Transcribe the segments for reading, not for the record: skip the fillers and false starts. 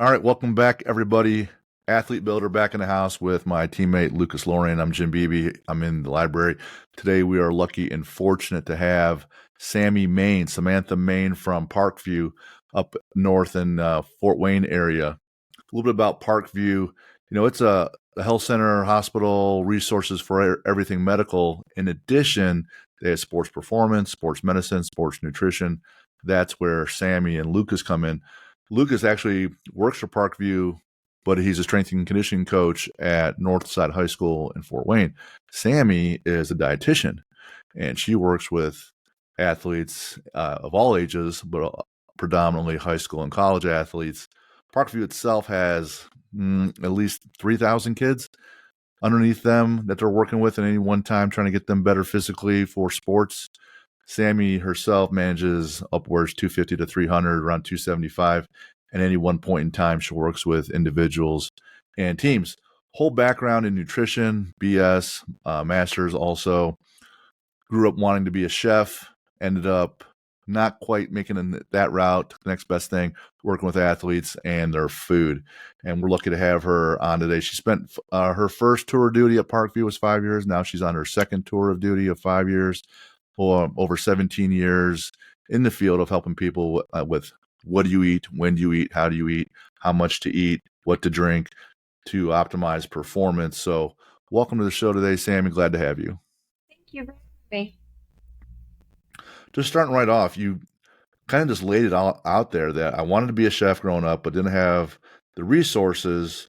All right, welcome back, everybody. Athlete Builder back in the house with my teammate Lucas Lorraine. I'm Jim Beebe. I'm in the library. Today we are lucky and fortunate to have Samantha Main from Parkview up north in Fort Wayne area. A little bit about Parkview. It's a health center, hospital, resources for everything medical. In addition, they have sports performance, sports medicine, sports nutrition. That's where Sammy and Lucas come in. Lucas actually works for Parkview, but he's a strength and conditioning coach at Northside High School in Fort Wayne. Sammy is a dietitian, and she works with athletes of all ages, but predominantly high school and college athletes. Parkview itself has at least 3,000 kids underneath them that they're working with at any one time, trying to get them better physically for sports. Sammy herself manages upwards 250 to 300, around 275. At any one point in time, she works with individuals and teams. Whole background in nutrition, BS, master's also. Grew up wanting to be a chef, ended up not quite making that route. The next best thing, working with athletes and their food. And we're lucky to have her on today. She spent her first tour of duty at Parkview was 5 years. Now she's on her second tour of duty of 5 years. Over 17 years in the field of helping people with what do you eat, when do you eat, how do you eat, how much to eat, what to drink to optimize performance. So welcome to the show today, Sammy. Glad to have you. Thank you for having me. Just starting right off, you kind of just laid it all out there that I wanted to be a chef growing up, but didn't have the resources,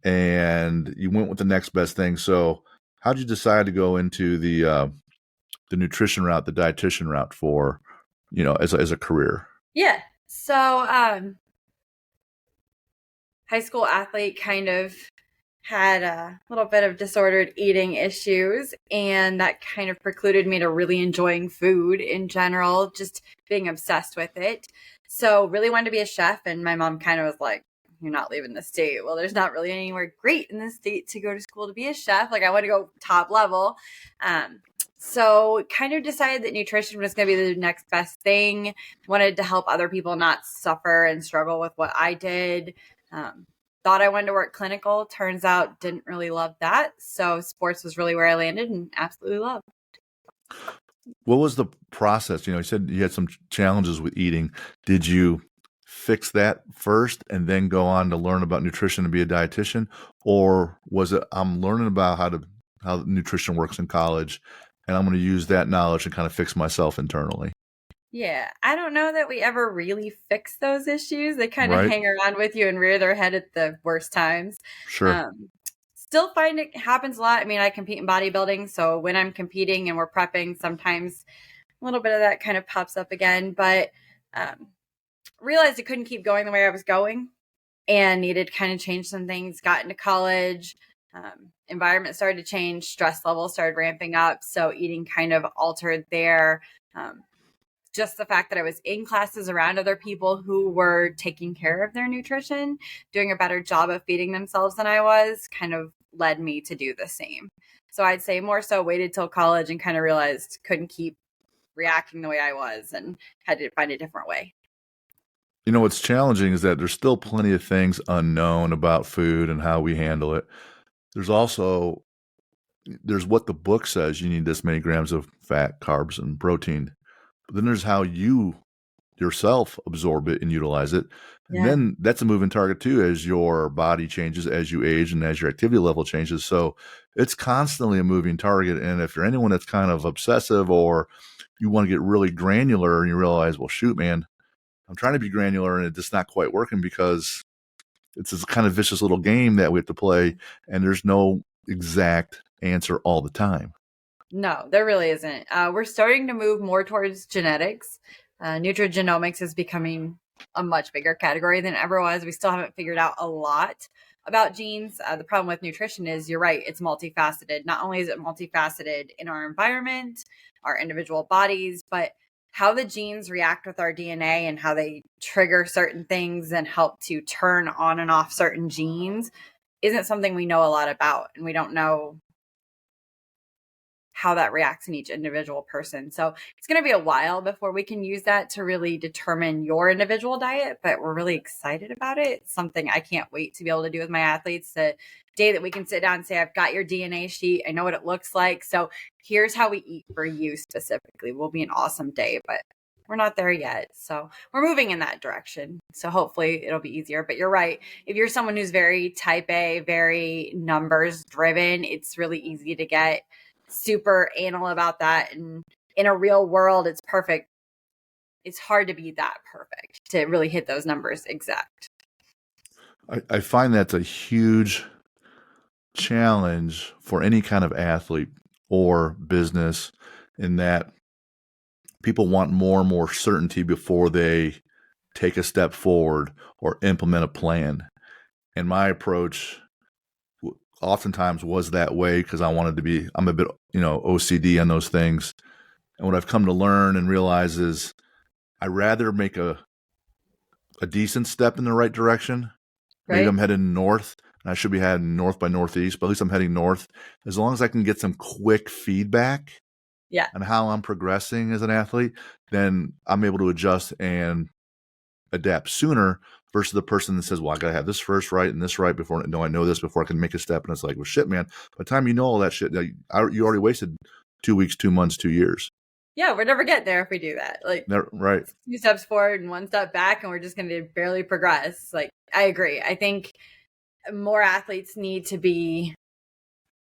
and you went with the next best thing. So how did you decide to go into the nutrition route, the dietitian route for, as a career? Yeah. So, high school athlete, kind of had a little bit of disordered eating issues, and that kind of precluded me to really enjoying food in general, just being obsessed with it. So really wanted to be a chef, and my mom kind of was like, you're not leaving the state. Well, there's not really anywhere great in the state to go to school to be a chef. Like, I want to go top level. So kind of decided that nutrition was going to be the next best thing. Wanted to help other people not suffer and struggle with what I did. Thought I wanted to work clinical. Turns out didn't really love that. So sports was really where I landed and absolutely loved. What was the process? You said you had some challenges with eating. Did you fix that first and then go on to learn about nutrition and be a dietitian? Or was it, I'm learning about how nutrition works in college, and I'm going to use that knowledge to kind of fix myself internally? Yeah, I don't know that we ever really fix those issues. They kind of Right. hang around with you and rear their head at the worst times. Sure. Still find it happens a lot. I mean, I compete in bodybuilding, so when I'm competing and we're prepping, sometimes a little bit of that kind of pops up again. But realized I couldn't keep going the way I was going and needed to kind of change some things. Got into college. Environment started to change. Stress levels started ramping up. So eating kind of altered there. Just the fact that I was in classes around other people who were taking care of their nutrition, doing a better job of feeding themselves than I was, kind of led me to do the same. So I'd say more so waited till college and kind of realized couldn't keep reacting the way I was and had to find a different way. What's challenging is that there's still plenty of things unknown about food and how we handle it. There's what the book says you need this many grams of fat, carbs, and protein. But then there's how you yourself absorb it and utilize it. And then that's a moving target too, as your body changes, as you age, and as your activity level changes. So it's constantly a moving target. And if you're anyone that's kind of obsessive, or you want to get really granular and you realize, well, shoot, man, I'm trying to be granular and it's just not quite working, because it's this kind of vicious little game that we have to play, and there's no exact answer all the time. No, there really isn't. We're starting to move more towards genetics. Nutrigenomics is becoming a much bigger category than it ever was. We still haven't figured out a lot about genes. The problem with nutrition is, you're right, it's multifaceted. Not only is it multifaceted in our environment, our individual bodies, but how the genes react with our DNA and how they trigger certain things and help to turn on and off certain genes isn't something we know a lot about. And we don't know how that reacts in each individual person. So it's going to be a while before we can use that to really determine your individual diet, but we're really excited about it. It's something I can't wait to be able to do with my athletes. The day that we can sit down and say, I've got your DNA sheet. I know what it looks like. So here's how we eat for you specifically. Will be an awesome day, but we're not there yet. So we're moving in that direction. So hopefully it'll be easier. But you're right. If you're someone who's very type A, very numbers driven, it's really easy to get super anal about that. And in a real world, it's perfect. It's hard to be that perfect to really hit those numbers exact. I find that's a huge challenge for any kind of athlete or business, in that people want more and more certainty before they take a step forward or implement a plan. And my approach oftentimes was that way because I'm a bit, OCD on those things. And what I've come to learn and realize is I'd rather make a decent step in the right direction. Right? Maybe I'm heading north and I should be heading north by northeast, but at least I'm heading north. As long as I can get some quick feedback on how I'm progressing as an athlete, then I'm able to adjust and adapt sooner versus the person that says, well, I got to have this first right and this right before I know this before I can make a step. And it's like, well, shit, man, by the time you know all that shit, you already wasted 2 weeks, 2 months, 2 years. Yeah, we're never getting there if we do that. Like, right. 2 steps forward and 1 step back, and we're just going to barely progress. Like, I agree. I think more athletes need to be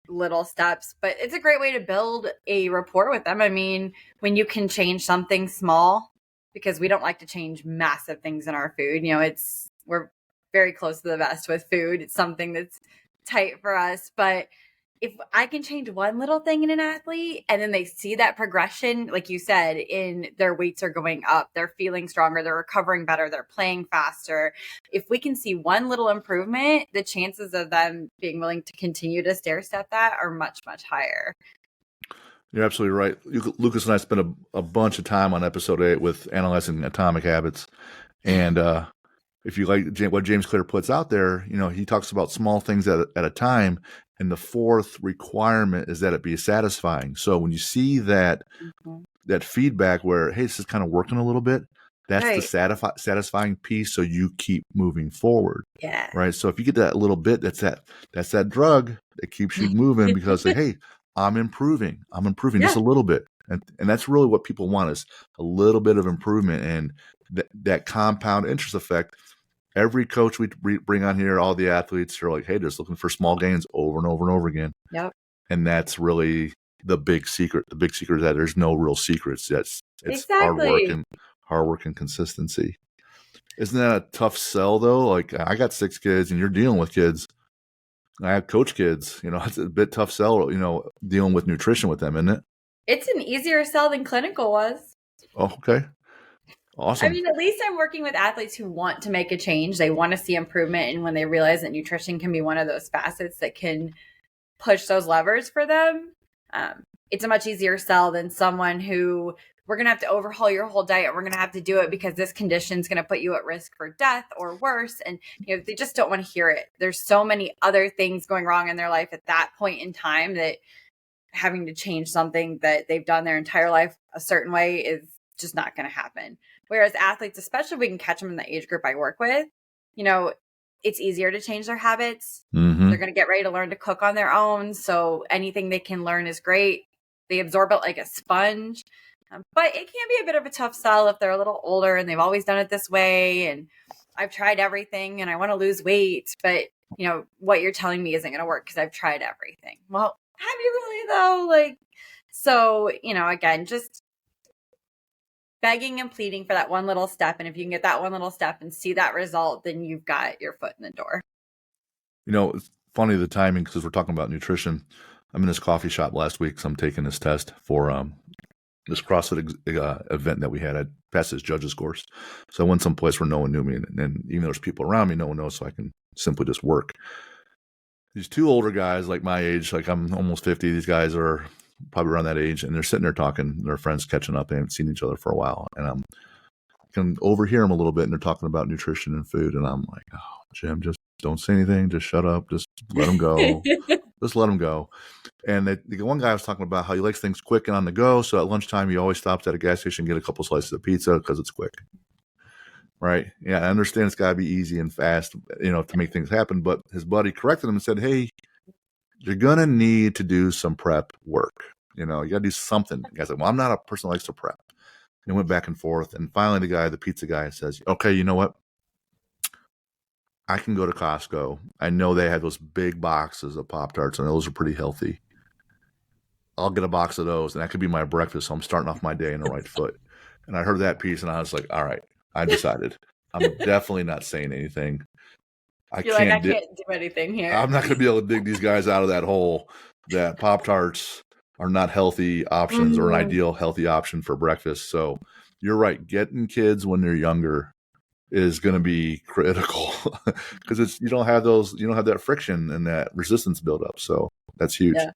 little steps, but it's a great way to build a rapport with them. I mean, when you can change something small, because we don't like to change massive things in our food. We're very close to the vest with food. It's something that's tight for us. But if I can change one little thing in an athlete and then they see that progression, like you said, in their weights are going up, they're feeling stronger, they're recovering better, they're playing faster. If we can see one little improvement, the chances of them being willing to continue to stair step that are much, much higher. You're absolutely right. Lucas and I spent a bunch of time on episode 8 with analyzing atomic habits. And if you like what James Clear puts out there, he talks about small things at a time. And the fourth requirement is that it be satisfying. So when you see that that feedback where, hey, this is kind of working a little bit, that's the satisfying piece. So you keep moving forward. Yeah. Right. So if you get that little bit, that's that drug that keeps you moving because, hey, I'm improving just a little bit. And that's really what people want, is a little bit of improvement. And that compound interest effect. Every coach we bring on here, all the athletes are like, hey, just looking for small gains over and over and over again. Yep. And that's really the big secret. The big secret is that there's no real secrets. It's exactly. hard work and consistency. Isn't that a tough sell though? Like, I got 6 kids and you're dealing with kids. I coach kids, it's a bit tough sell, dealing with nutrition with them, isn't it? It's an easier sell than clinical was. Oh, okay. Awesome. I mean, at least I'm working with athletes who want to make a change. They want to see improvement. And when they realize that nutrition can be one of those facets that can push those levers for them, it's a much easier sell than someone who, we're going to have to overhaul your whole diet. We're going to have to do it because this condition is going to put you at risk for death or worse. And they just don't want to hear it. There's so many other things going wrong in their life at that point in time that having to change something that they've done their entire life a certain way is just not going to happen. Whereas athletes, especially if we can catch them in the age group I work with, it's easier to change their habits. Mm-hmm. They're going to get ready to learn to cook on their own. So anything they can learn is great. They absorb it like a sponge. But it can be a bit of a tough sell if they're a little older and they've always done it this way. And I've tried everything and I want to lose weight. But, what you're telling me isn't going to work because I've tried everything. Well, have you really though? So, again, just begging and pleading for that one little step. And if you can get that one little step and see that result, then you've got your foot in the door. It's funny, the timing, because we're talking about nutrition. I'm in this coffee shop last week, so I'm taking this test for this CrossFit event that we had. I passed this judge's course. So I went someplace where no one knew me. And even though there's people around me, no one knows, so I can simply just work. These 2 older guys, like my age, like I'm almost 50. These guys are probably around that age, and they're sitting there talking. Their friends catching up. They haven't seen each other for a while. And I can overhear them a little bit, and they're talking about nutrition and food. And I'm like, oh, Jim, just don't say anything. Just shut up. Just let them go. Just let him go. And the one guy was talking about how he likes things quick and on the go. So at lunchtime, he always stops at a gas station and get a couple slices of pizza because it's quick. Right. Yeah, I understand it's got to be easy and fast, to make things happen. But his buddy corrected him and said, hey, you're going to need to do some prep work. You got to do something. The guy said, well, I'm not a person that likes to prep. And went back and forth. And finally, the pizza guy says, okay, you know what? I can go to Costco. I know they have those big boxes of Pop-Tarts, and those are pretty healthy. I'll get a box of those, and that could be my breakfast. So I'm starting off my day in the right foot. And I heard that piece, and I was like, all right, I decided. I'm definitely not saying anything. I can't do anything here. I'm not going to be able to dig these guys out of that hole that Pop-Tarts are not healthy options or an ideal healthy option for breakfast. So you're right. Getting kids when they're younger is going to be critical because you don't have that friction and that resistance buildup. So that's huge. Yeah.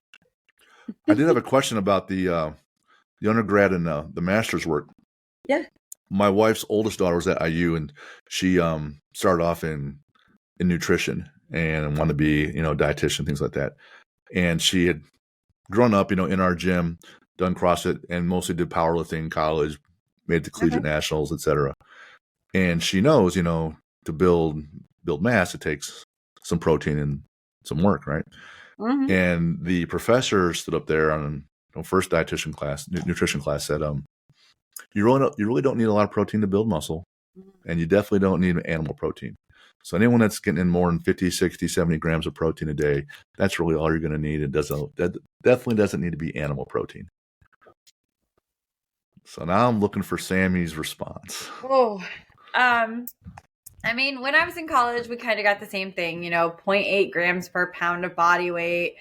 I did have a question about the undergrad and the master's work. Yeah. My wife's oldest daughter was at IU, and she started off in nutrition and wanted to be, a dietitian, things like that. And she had grown up, in our gym, done CrossFit, and mostly did powerlifting in college, made the collegiate nationals, etc. And she knows, to build mass, it takes some protein and some work, right? Mm-hmm. And the professor stood up there on first nutrition class, said, you really don't need a lot of protein to build muscle, and you definitely don't need animal protein. So anyone that's getting in more than 50, 60, 70 grams of protein a day, that's really all you're going to need. That definitely doesn't need to be animal protein. So now I'm looking for Sammy's response. Oh, I mean, when I was in college, we kind of got the same thing, 0.8 grams per pound of body weight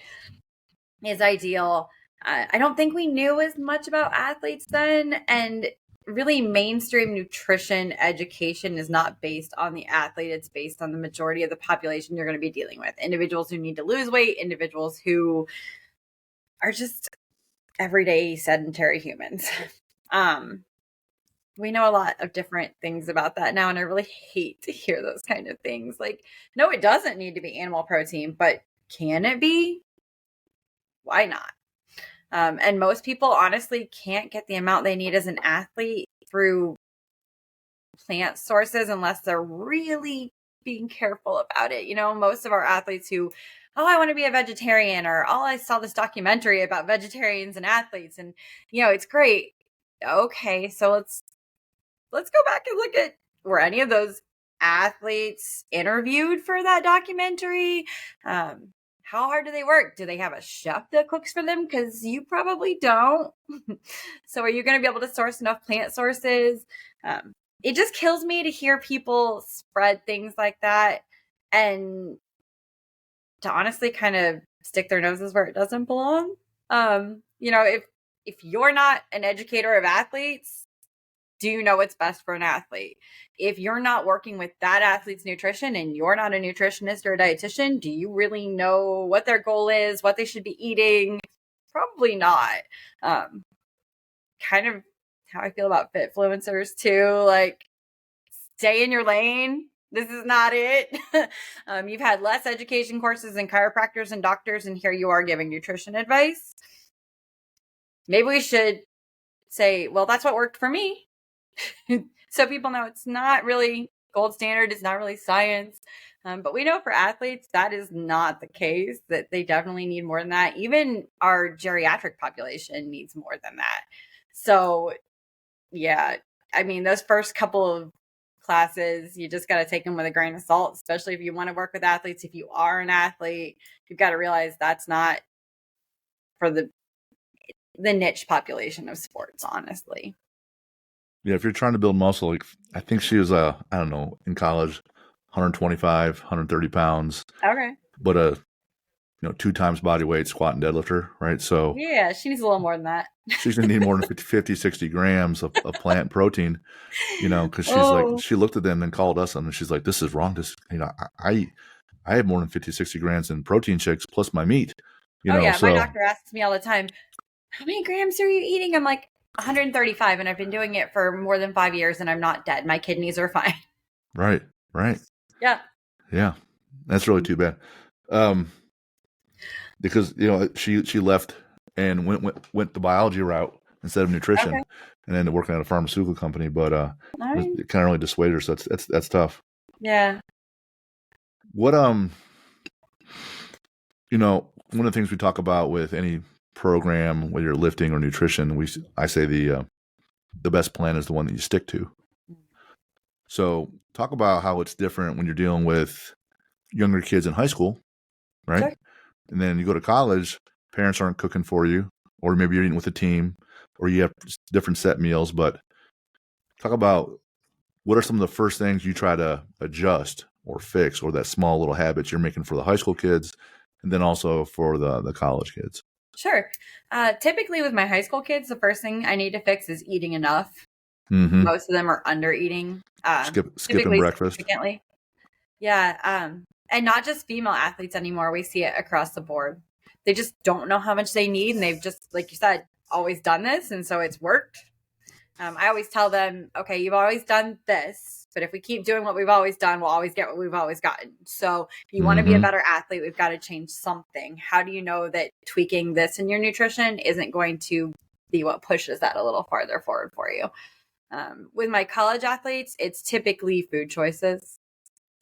is ideal. I don't think we knew as much about athletes then. And really, mainstream nutrition education is not based on the athlete. It's based on the majority of the population you're going to be dealing with. Individuals who need to lose weight, individuals who are just everyday sedentary humans. We know a lot of different things about that now, and I really hate to hear those kind of things. Like, no, it doesn't need to be animal protein, but can it be? Why not? And most people honestly can't get the amount they need as an athlete through plant sources unless they're really being careful about it. Most of our athletes who, I want to be a vegetarian, or I saw this documentary about vegetarians and athletes, and it's great. Okay, so let's go back and look at, were any of those athletes interviewed for that documentary? How hard do they work? Do they have a chef that cooks for them? Because you probably don't. So are you going to be able to source enough plant sources? It just kills me to hear people spread things like that and to honestly kind of stick their noses where it doesn't belong. If you're not an educator of athletes, do you know what's best for an athlete? If you're not working with that athlete's nutrition and you're not a nutritionist or a dietitian, do you really know what their goal is, what they should be eating? Probably not. Kind of how I feel about fitfluencers too. Like, stay in your lane. This is not it. You've had less education courses than chiropractors and doctors, and here you are giving nutrition advice. Maybe we should say, well, that's what worked for me. So people know it's not really gold standard. It's not really science. But we know for athletes, that is not the case, that they definitely need more than that. Even our geriatric population needs more than that. So yeah, I mean, those first couple of classes, you just got to take them with a grain of salt, especially if you want to work with athletes. If you are an athlete, you've got to realize that's not for the niche population of sports, honestly. Yeah, if you're trying to build muscle, like I think she was, I don't know, in college, 125, 130 pounds. Okay. But 2 times body weight squat and deadlifter, right? So yeah, she needs a little more than that. She's going to need more than 50, 60 grams of plant protein, because she's like, she looked at them and called us and she's like, this is wrong. I have more than 50, 60 grams in protein shakes plus my meat. My doctor asks me all the time, how many grams are you eating? I'm like, 135, and I've been doing it for more than 5 years, and I'm not dead. My kidneys are fine. Right. Yeah. Yeah. That's really too bad. because she left and went the biology route instead of nutrition, Okay. and ended up working at a pharmaceutical company. But All right. it kind of really dissuaded her. So that's tough. Yeah. What one of the things we talk about with any program, whether you're lifting or nutrition, I say the best plan is the one that you stick to. So talk about how it's different when you're dealing with younger kids in high school, right? Sure. And then you go to college, parents aren't cooking for you, or maybe you're eating with a team, or you have different set meals. But talk about what are some of the first things you try to adjust or fix, or that small little habits you're making for the high school kids, and then also for the college kids. Sure. Typically with my high school kids, the first thing I need to fix is eating enough. Mm-hmm. Most of them are under eating. Skipping breakfast. Significantly. Yeah. And not just female athletes anymore. We see it across the board. They just don't know how much they need. And they've just, like you said, always done this. And so it's worked. I always tell them, okay, you've always done this, but if we keep doing what we've always done, we'll always get what we've always gotten. So if you want to be a better athlete, we've got to change something. How do you know that tweaking this in your nutrition isn't going to be what pushes that a little farther forward for you? With my college athletes, it's typically food choices.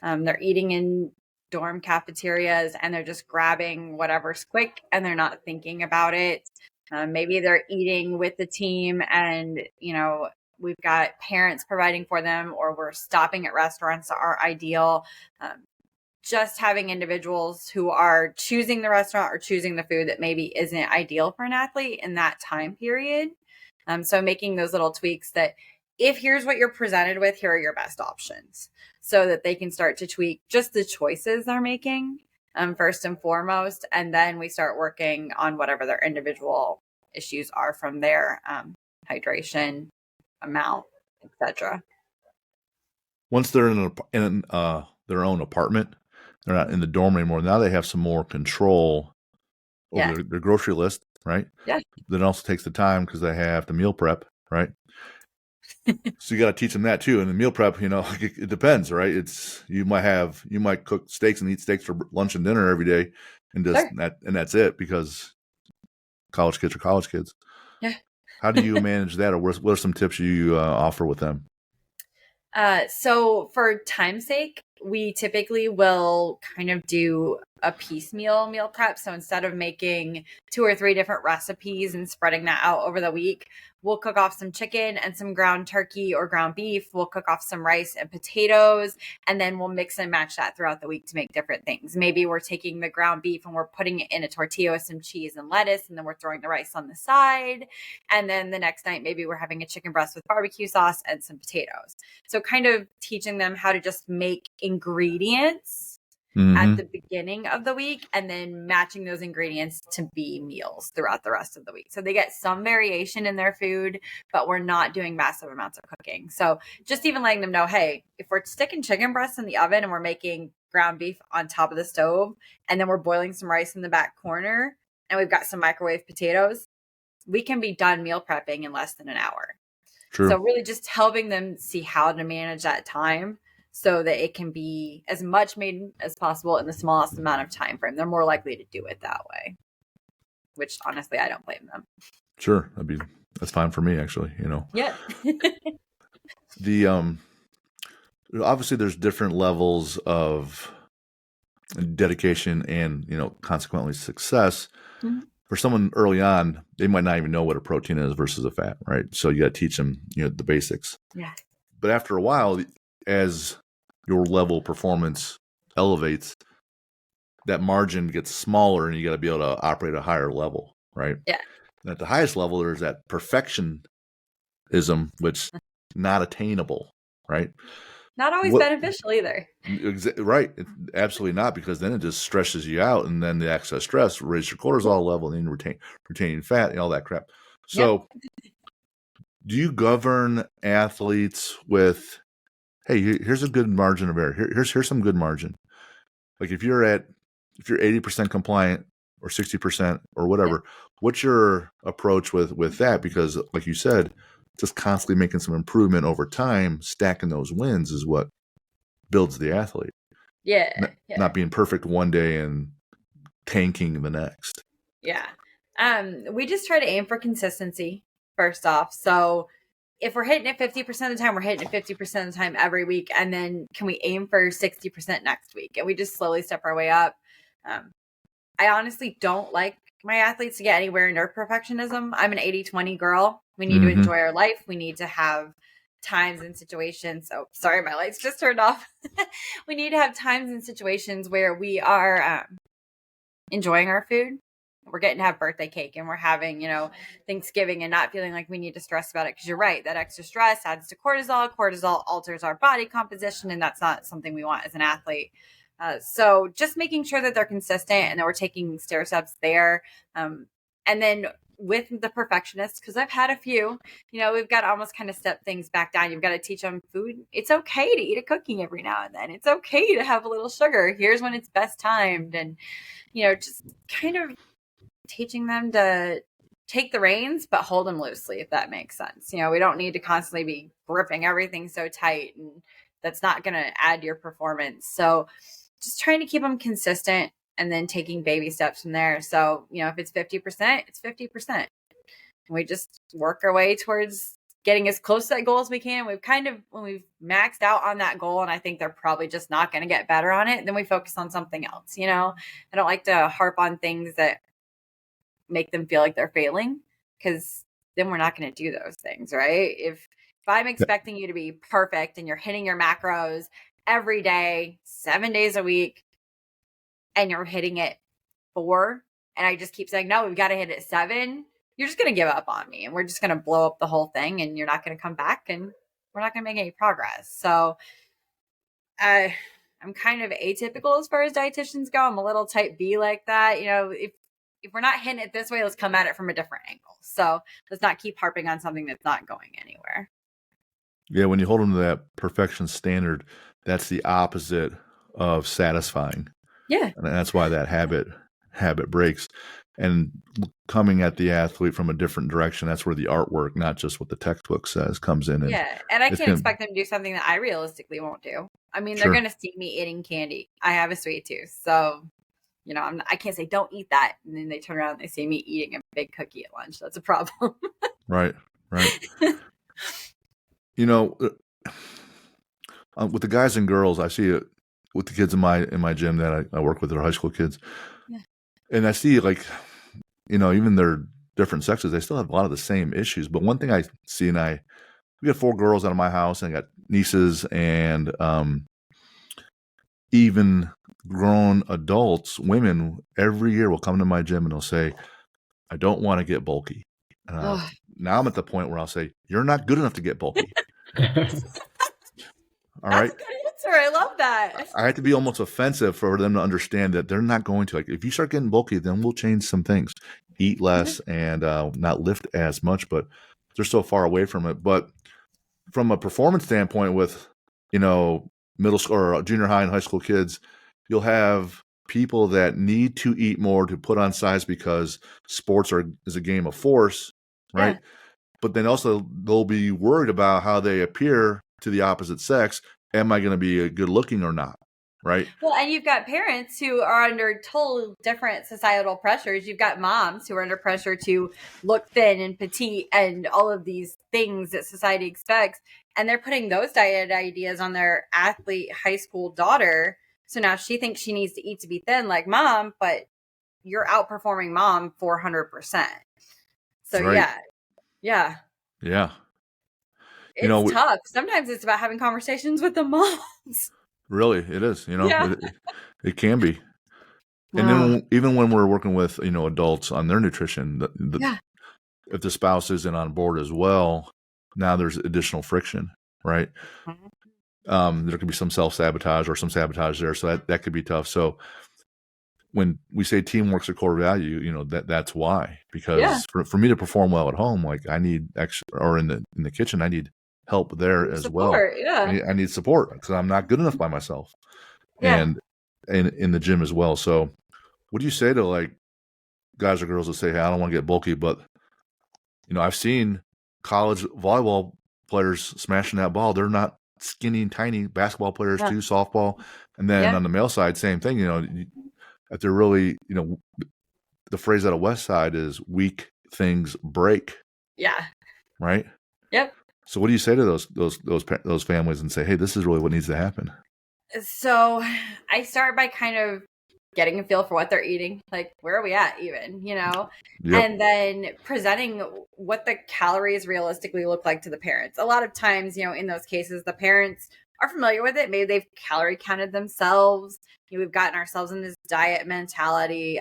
They're eating in dorm cafeterias and they're just grabbing whatever's quick and they're not thinking about it. Maybe they're eating with the team and, we've got parents providing for them, or we're stopping at restaurants that are ideal. Just having individuals who are choosing the restaurant or choosing the food that maybe isn't ideal for an athlete in that time period. So making those little tweaks that if here's what you're presented with, here are your best options, so that they can start to tweak just the choices they're making. First and foremost, and then we start working on whatever their individual issues are from there, hydration, amount, etc. Once they're in their own apartment, they're not in the dorm anymore. Now they have some more control over their grocery list, right? Yeah. That also takes the time because they have to meal prep, right? So you got to teach them that too. And the meal prep, it depends, right? You might cook steaks and eat steaks for lunch and dinner every day, and that's it, because college kids are college kids. Yeah. How do you manage that, or what are some tips you offer with them? So for time's sake, we typically will kind of do a piecemeal meal prep. So instead of making 2 or 3 different recipes and spreading that out over the week, we'll cook off some chicken and some ground turkey or ground beef. We'll cook off some rice and potatoes, and then we'll mix and match that throughout the week to make different things. Maybe we're taking the ground beef and we're putting it in a tortilla with some cheese and lettuce, and then we're throwing the rice on the side. And then the next night, maybe we're having a chicken breast with barbecue sauce and some potatoes. So kind of teaching them how to just make ingredients at the beginning of the week, and then matching those ingredients to be meals throughout the rest of the week. So they get some variation in their food, but we're not doing massive amounts of cooking. So just even letting them know, hey, if we're sticking chicken breasts in the oven and we're making ground beef on top of the stove, and then we're boiling some rice in the back corner, and we've got some microwave potatoes, we can be done meal prepping in less than an hour. True. So really just helping them see how to manage that time, so that it can be as much made as possible in the smallest amount of time frame. They're more likely to do it that way, which honestly, I don't blame them. Sure. That's fine for me, actually, Yeah. Obviously there's different levels of dedication and, consequently success. Mm-hmm. For someone early on, they might not even know what a protein is versus a fat, right? So you got to teach them, the basics. Yeah. But after a while, as your level of performance elevates, that margin gets smaller, and you got to be able to operate at a higher level, right? Yeah. And at the highest level, there's that perfectionism, which not attainable, right? Not always beneficial either. Right. Absolutely not, because then it just stresses you out, and then the excess stress raises your cortisol level, and then retaining fat and all that crap. So do you govern athletes with, hey, here's a good margin of error. Here's some good margin. Like if you're 80% compliant or 60% or whatever, what's your approach with that? Because like you said, just constantly making some improvement over time, stacking those wins is what builds the athlete. Yeah. Not being perfect one day and tanking the next. Yeah. We just try to aim for consistency first off. So if we're hitting it 50% of the time, we're hitting it 50% of the time every week. And then can we aim for 60% next week? And we just slowly step our way up. I honestly don't like my athletes to get anywhere near perfectionism. I'm an 80-20 girl. We need to enjoy our life. We need to have times and situations. Oh, sorry, my lights just turned off. We need to have times and situations where we are enjoying our food. We're getting to have birthday cake and we're having, Thanksgiving and not feeling like we need to stress about it. Because you're right, that extra stress adds to cortisol. Cortisol alters our body composition, and that's not something we want as an athlete. So just making sure that they're consistent and that we're taking stair steps there. And then with the perfectionists, because I've had a few, we've got to almost kind of step things back down. You've got to teach them food. It's okay to eat a cookie every now and then. It's okay to have a little sugar. Here's when it's best timed. And, just kind of teaching them to take the reins, but hold them loosely, if that makes sense. We don't need to constantly be gripping everything so tight, and that's not going to add to your performance. So just trying to keep them consistent and then taking baby steps from there. So, if it's 50%, it's 50%. And we just work our way towards getting as close to that goal as we can. When we've maxed out on that goal, and I think they're probably just not going to get better on it, then we focus on something else. I don't like to harp on things that make them feel like they're failing, because then we're not going to do those things, right? If I'm expecting you to be perfect and you're hitting your macros every day, 7 days a week, and you're hitting it 4, and I just keep saying, no, we've got to hit it 7, you're just going to give up on me, and we're just going to blow up the whole thing, and you're not going to come back, and we're not going to make any progress. So I'm kind of atypical as far as dietitians go. I'm a little type B like that. If we're not hitting it this way, let's come at it from a different angle. So let's not keep harping on something that's not going anywhere. Yeah, when you hold them to that perfection standard, that's the opposite of satisfying. Yeah. And that's why that habit breaks. And coming at the athlete from a different direction, that's where the artwork, not just what the textbook says, comes in. And I can't expect them to do something that I realistically won't do. I mean, they're going to see me eating candy. I have a sweet tooth. So, I can't say, don't eat that. And then they turn around and they see me eating a big cookie at lunch. That's a problem. Right. With the guys and girls, I see it with the kids in my gym that I work with, their high school kids. Yeah. And I see, even their different sexes, they still have a lot of the same issues. But one thing I see, we got 4 girls out of my house, and I got nieces and even grown adults, women, every year will come to my gym and they'll say, I don't want to get bulky. Now I'm at the point where I'll say, you're not good enough to get bulky. All right. That's a good answer. I love that. I have to be almost offensive for them to understand that they're not going to. Like, if you start getting bulky, then we'll change some things. Eat less and not lift as much, but they're so far away from it. But from a performance standpoint with, middle school or junior high and high school kids, you'll have people that need to eat more to put on size because sports is a game of force, right? Yeah. But then also they'll be worried about how they appear to the opposite sex. Am I going to be good looking or not? Right. Well, and you've got parents who are under totally different societal pressures. You've got moms who are under pressure to look thin and petite and all of these things that society expects. And they're putting those diet ideas on their athlete high school daughter. So now she thinks she needs to eat to be thin like mom, but you're outperforming mom 400%. So right. Yeah. It's tough. Sometimes it's about having conversations with the moms. Really, it is. It can be. And then even when we're working with adults on their nutrition, if the spouse isn't on board as well, now there's additional friction, right? Mm-hmm. There could be some self-sabotage or some sabotage there, so that could be tough. So when we say teamwork's a core value, that's why. Because for me to perform well at home, like I need extra, or in the kitchen, I need help there as support, well. Yeah. I need support because I'm not good enough by myself. Yeah. And in the gym as well. So what do you say to like guys or girls that say, hey, I don't want to get bulky, but I've seen college volleyball players smashing that ball. They're not skinny and tiny. Basketball players too, softball. And then on the male side, same thing, if they're really, the phrase out of West Side is weak things break. Yeah. Right. Yep. So what do you say to those families and say, hey, this is really what needs to happen? So I start by kind of getting a feel for what they're eating, like where are we at even, Yep. and then presenting what the calories realistically look like to the parents. A lot of times, in those cases, the parents are familiar with it. Maybe they've calorie counted themselves. We've gotten ourselves in this diet mentality.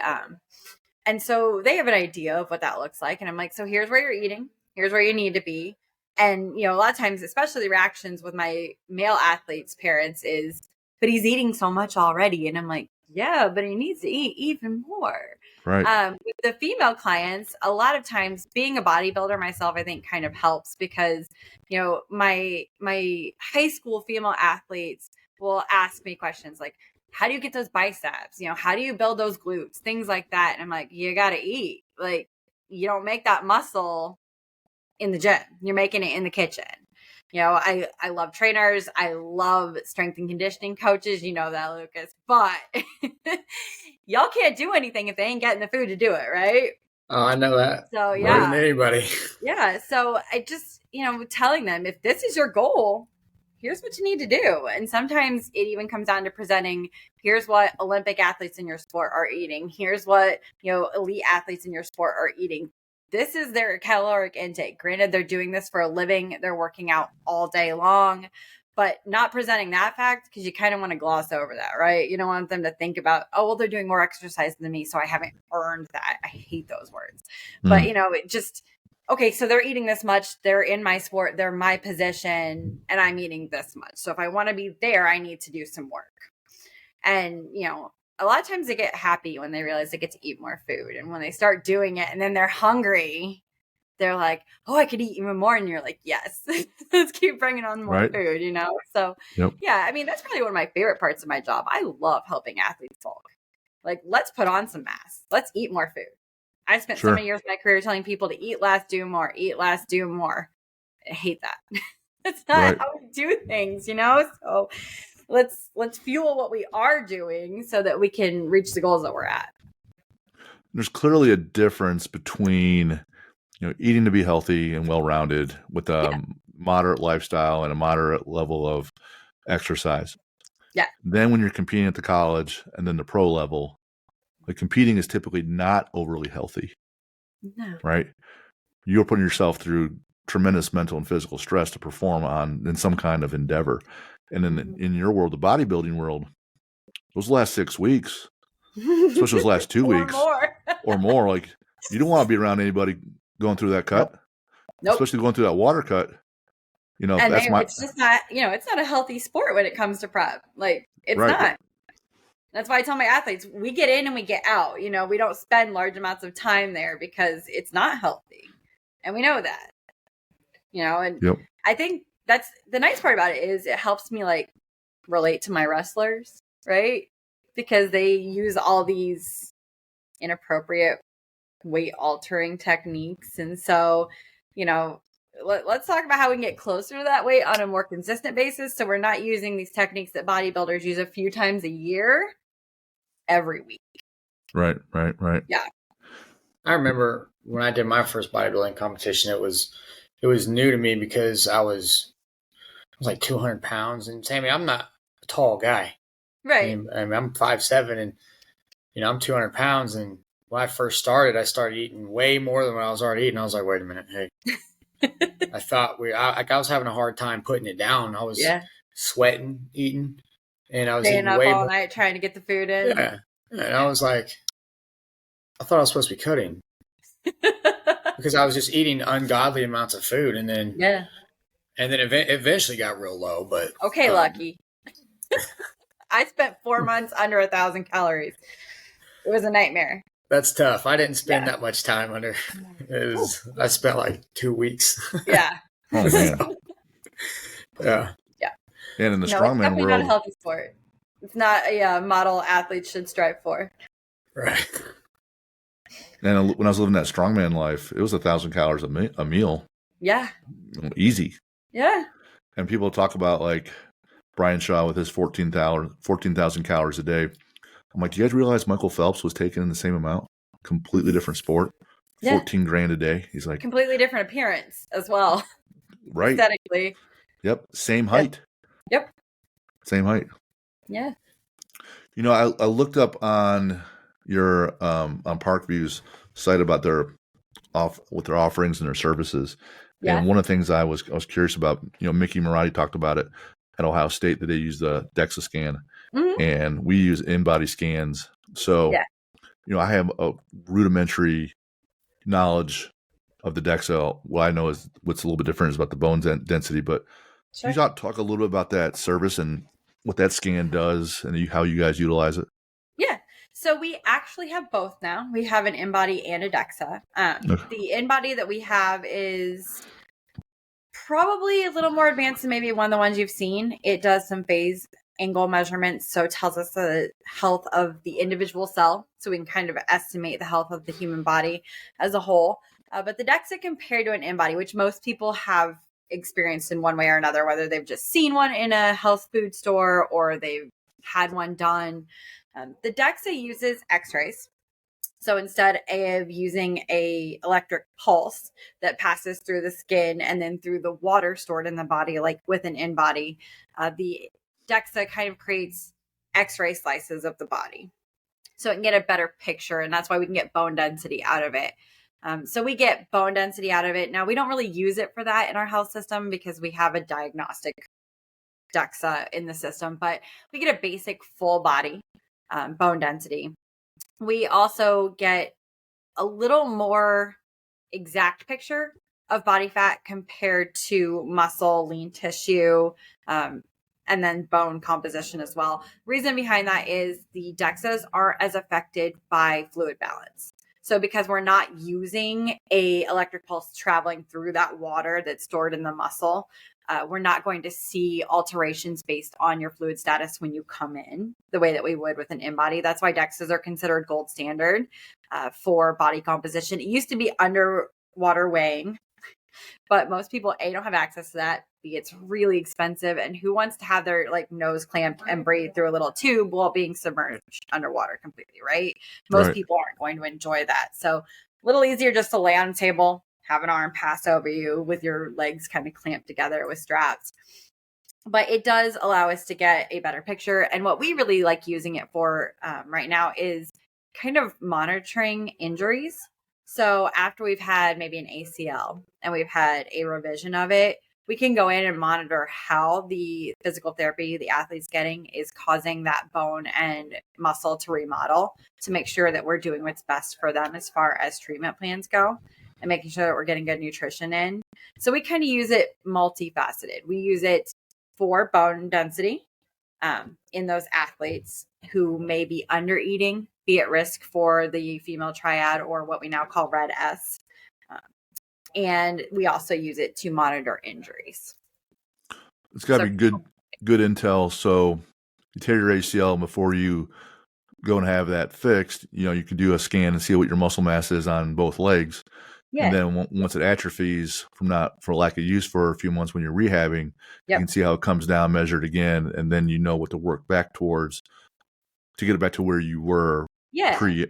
And so they have an idea of what that looks like. And I'm like, so here's where you're eating. Here's where you need to be. And, a lot of times, especially the reactions with my male athletes' parents is, but he's eating so much already. And I'm like, yeah, but he needs to eat even more. Right. With the female clients, a lot of times being a bodybuilder myself, I think kind of helps because, my high school female athletes will ask me questions like, how do you get those biceps? How do you build those glutes? Things like that. And I'm like, you got to eat. Like, you don't make that muscle in the gym. You're making it in the kitchen. I love trainers. I love strength and conditioning coaches. You know that, Lucas. But y'all can't do anything if they ain't getting the food to do it, right? Oh, I know that. So, yeah. More than anybody. Yeah. So I just, telling them, if this is your goal, here's what you need to do. And sometimes it even comes down to presenting, here's what Olympic athletes in your sport are eating. Here's what, elite athletes in your sport are eating. This is their caloric intake. Granted, they're doing this for a living. They're working out all day long, but not presenting that fact because you kind of want to gloss over that, right? You don't want them to think about, oh, well, they're doing more exercise than me, so I haven't earned that. I hate those words. But, it just, okay, so they're eating this much. They're in my sport. They're my position, and I'm eating this much. So if I want to be there, I need to do some work. And, a lot of times they get happy when they realize they get to eat more food. And when they start doing it and then they're hungry, they're like, oh, I could eat even more. And you're like, yes, let's keep bringing on more food, So, yeah, I mean, that's probably one of my favorite parts of my job. I love helping athletes bulk. Like, let's put on some mass. Let's eat more food. I spent so many years of my career telling people to eat less, do more, eat less, do more. I hate that. That's not how we do things, So let's fuel what we are doing so that we can reach the goals that we're at. There's clearly a difference between, eating to be healthy and well-rounded with a moderate lifestyle and a moderate level of exercise. Yeah. Then when you're competing at the college and then the pro level, like competing is typically not overly healthy. No. Right? You're putting yourself through tremendous mental and physical stress to perform in some kind of endeavor. And in your world, the bodybuilding world, those last 6 weeks, especially those last 2 weeks or more, like you don't want to be around anybody going through that cut, especially going through that water cut. And it's just not, it's not a healthy sport when it comes to prep. Like it's not. That's why I tell my athletes, we get in and we get out. We don't spend large amounts of time there because it's not healthy. And we know that, and I think that's the nice part about it is it helps me like relate to my wrestlers, right? Because they use all these inappropriate weight altering techniques. And so, let's talk about how we can get closer to that weight on a more consistent basis. So we're not using these techniques that bodybuilders use a few times a year every week. Right. Yeah. I remember when I did my first bodybuilding competition, it was new to me because I was like 200 pounds. And Sammy, I'm not a tall guy. Right. I mean, I'm 5'7", and, I'm 200 pounds. And when I first started, I started eating way more than what I was already eating. I was like, wait a minute. Hey, I thought I was having a hard time putting it down. I was sweating, eating, and I was staying eating up way all more. night trying to get the food in. Yeah. And I was like, I thought I was supposed to be cutting because I was just eating ungodly amounts of food. And then, eventually got real low, but okay. Lucky. I spent 4 months under 1,000 calories. It was a nightmare. That's tough. I didn't spend that much time under. I spent like 2 weeks. Yeah. Oh man. Yeah. And in the strongman world, not a healthy sport. It's not a model athletes should strive for. Right. And when I was living that strongman life, it was 1,000 calories a meal. Yeah. Easy. Yeah. And people talk about like Brian Shaw with his 14,000 calories a day. I'm like, do you guys realize Michael Phelps was taken in the same amount? Completely different sport. Yeah. 14 grand a day. He's like, Completely different appearance as well. right. Aesthetically. Yep. Same height. Yep. Same height. Yeah. You know, I looked up on your on Parkview's site about their offerings and their services. Yeah. And one of the things I was curious about, you know, Mickey Marotti talked about it at Ohio State that they use the DEXA scan, and we use in-body scans. So, you know, I have a rudimentary knowledge of the DEXA. What I know is what's a little bit different is about the bone density. But can you talk a little bit about that service and what that scan does and how you guys utilize it? Yeah. So we actually have both now. We have an in-body and a DEXA. The in-body that we have is probably a little more advanced than maybe one of the ones you've seen. It does some phase angle measurements, so it tells us the health of the individual cell, so we can kind of estimate the health of the human body as a whole. But the DEXA compared to an in-body, which most people have experienced in one way or another, whether they've just seen one in a health food store or they've had one done. The DEXA uses x-rays. So instead of using a electric pulse that passes through the skin and then through the water stored in the body, like with an in-body, the DEXA kind of creates x-ray slices of the body. So it can get a better picture, and that's why we can get bone density out of it. So we get bone density out of it. Now, we don't really use it for that in our health system because we have a diagnostic DEXA in the system, but we get a basic full body bone density. We also get a little more exact picture of body fat compared to muscle, lean tissue, and then bone composition as well. Reason behind that is the DEXAs aren't as affected by fluid balance. So because we're not using a electric pulse traveling through that water that's stored in the muscle, we're not going to see alterations based on your fluid status when you come in the way that we would with an in-body. That's why DEXAs are considered gold standard for body composition. It used to be underwater weighing, but most people, A, don't have access to that. B, it's really expensive. And who wants to have their nose clamped and breathe through a little tube while being submerged underwater completely, right? Most people aren't going to enjoy that. So a little easier just to lay on a table, have an arm pass over you with your legs kind of clamped together with straps. But it does allow us to get a better picture. And what we really like using it for right now is kind of monitoring injuries. So after we've had maybe an ACL and we've had a revision of it, we can go in and monitor how the physical therapy the athlete's getting is causing that bone and muscle to remodel, to make sure that we're doing what's best for them as far as treatment plans go, and making sure that we're getting good nutrition in. So we kind of use it multifaceted. We use it for bone density in those athletes who may be under eating, be at risk for the female triad or what we now call red S. And we also use it to monitor injuries. It's got to be good intel. So you tear your ACL before you go and have that fixed. You know, you can do a scan and see what your muscle mass is on both legs. Yeah. And then once it atrophies for lack of use for a few months when you're rehabbing, you can see how it comes down, measured again, and then you know what to work back towards to get it back to where you were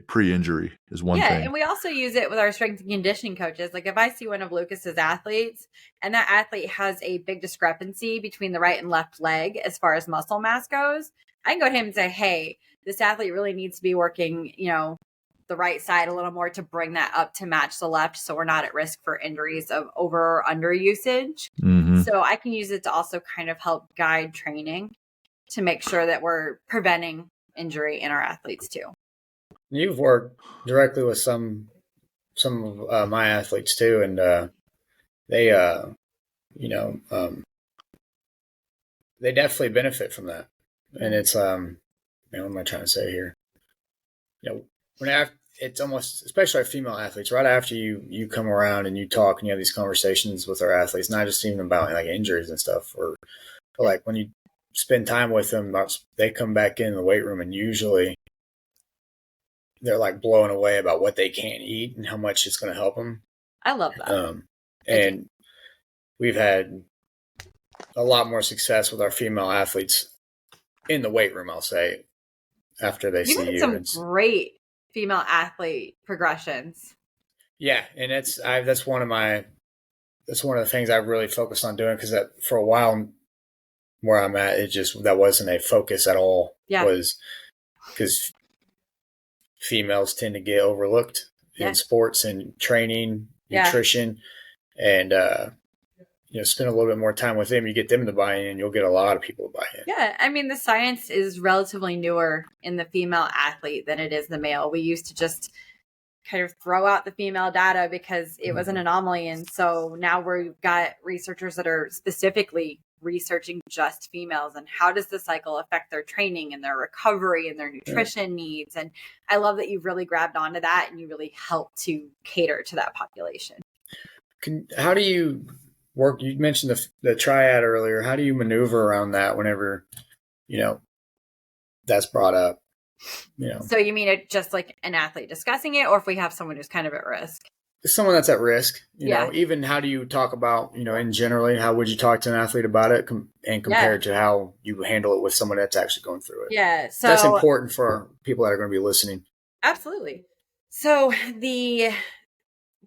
pre-injury is one thing. Yeah, and we also use it with our strength and conditioning coaches. Like if I see one of Lucas's athletes and that athlete has a big discrepancy between the right and left leg as far as muscle mass goes, I can go to him and say, hey, this athlete really needs to be working, the right side a little more to bring that up to match the left, so we're not at risk for injuries of over or under usage. Mm-hmm. So I can use it to also kind of help guide training to make sure that we're preventing injury in our athletes too. You've worked directly with some of my athletes too, and they they definitely benefit from that. And it's what am I trying to say here? It's almost, especially our female athletes, right after you come around and you talk and you have these conversations with our athletes, not just even about like injuries and stuff, or like when you spend time with them, they come back in the weight room and usually they're like blown away about what they can't eat and how much it's going to help them. I love that. And we've had a lot more success with our female athletes in the weight room, I'll say, after they You've see had you. some great female athlete progressions. Yeah, and that's one of the things I've really focused on doing, because for a while where I'm at, that wasn't a focus at all. Yeah. Was because females tend to get overlooked in sports and training, nutrition, and spend a little bit more time with them. You get them to buy in, you'll get a lot of people to buy in. Yeah, I mean, the science is relatively newer in the female athlete than it is the male. We used to just kind of throw out the female data because it was an anomaly. And so now we've got researchers that are specifically researching just females and how does the cycle affect their training and their recovery and their nutrition needs. And I love that you've really grabbed onto that and you really help to cater to that population. How do you work? You mentioned the triad earlier. How do you maneuver around that whenever, that's brought up? So you mean it just like an athlete discussing it, or if we have someone who's kind of at risk? Someone that's at risk, even how do you talk about, in generally, how would you talk to an athlete about it and compared to how you handle it with someone that's actually going through it? Yeah. So that's important for people that are going to be listening. Absolutely. So the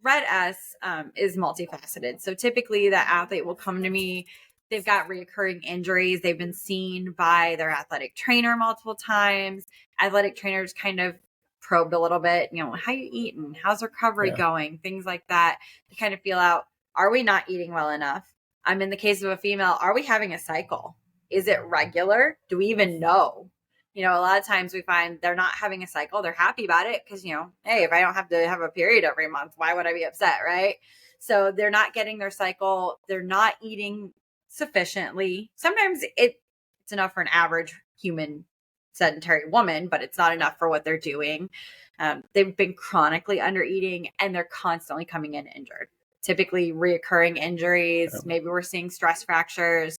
red S is multifaceted. So typically that athlete will come to me. They've got reoccurring injuries. They've been seen by their athletic trainer multiple times. Athletic trainers kind of probed a little bit, how you eating? How's recovery going? Things like that to kind of feel out, are we not eating well enough? In the case of a female, are we having a cycle? Is it regular? Do we even know? A lot of times we find they're not having a cycle. They're happy about it because, hey, if I don't have to have a period every month, why would I be upset, right? So they're not getting their cycle. They're not eating sufficiently. Sometimes it's enough for an average human sedentary woman, but it's not enough for what they're doing. They've been chronically under eating and they're constantly coming in injured, typically reoccurring injuries. Maybe we're seeing stress fractures.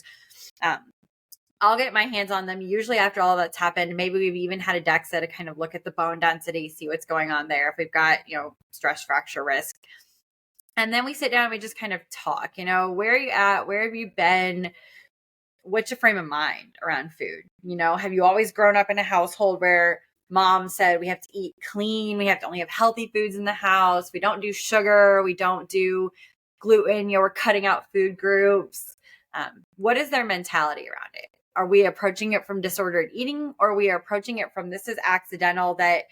I'll get my hands on them usually after all that's happened. Maybe we've even had a DEXA to kind of look at the bone density, see what's going on there. If we've got, stress fracture risk. And then we sit down and we just kind of talk, where are you at? Where have you been? What's your frame of mind around food? Have you always grown up in a household where mom said we have to eat clean? We have to only have healthy foods in the house. We don't do sugar. We don't do gluten. We're cutting out food groups. What is their mentality around it? Are we approaching it from disordered eating, or are we approaching it from this is accidental, that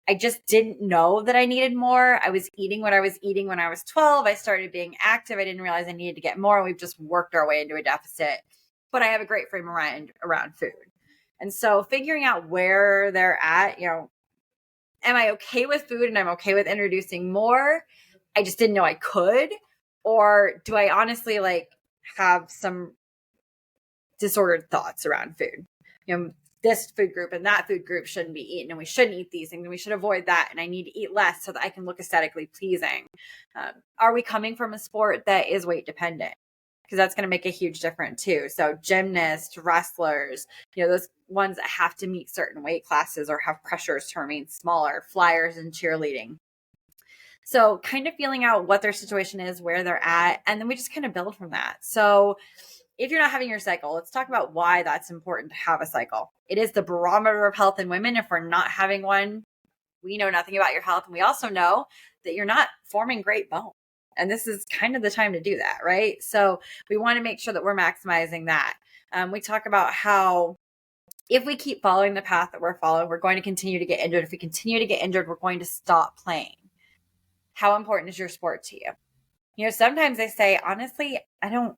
I just didn't know that I needed more. I was eating what I was eating when I was 12. I started being active. I didn't realize I needed to get more. We've just worked our way into a deficit, but I have a great frame of mind around food. And so figuring out where they're at, am I okay with food and I'm okay with introducing more? I just didn't know I could. Or do I honestly have some disordered thoughts around food? This food group and that food group shouldn't be eaten, and we shouldn't eat these things, and we should avoid that, and I need to eat less so that I can look aesthetically pleasing. Are we coming from a sport that is weight dependent? Because that's going to make a huge difference too. So gymnasts, wrestlers, those ones that have to meet certain weight classes or have pressures to remain smaller, flyers and cheerleading. So kind of feeling out what their situation is, where they're at, and then we just kind of build from that. So if you're not having your cycle, let's talk about why that's important to have a cycle. It is the barometer of health in women. If we're not having one, we know nothing about your health. And we also know that you're not forming great bone. And this is kind of the time to do that, right? So we want to make sure that we're maximizing that. We talk about how if we keep following the path that we're following, we're going to continue to get injured. If we continue to get injured, we're going to stop playing. How important is your sport to you? Sometimes they say, honestly, I don't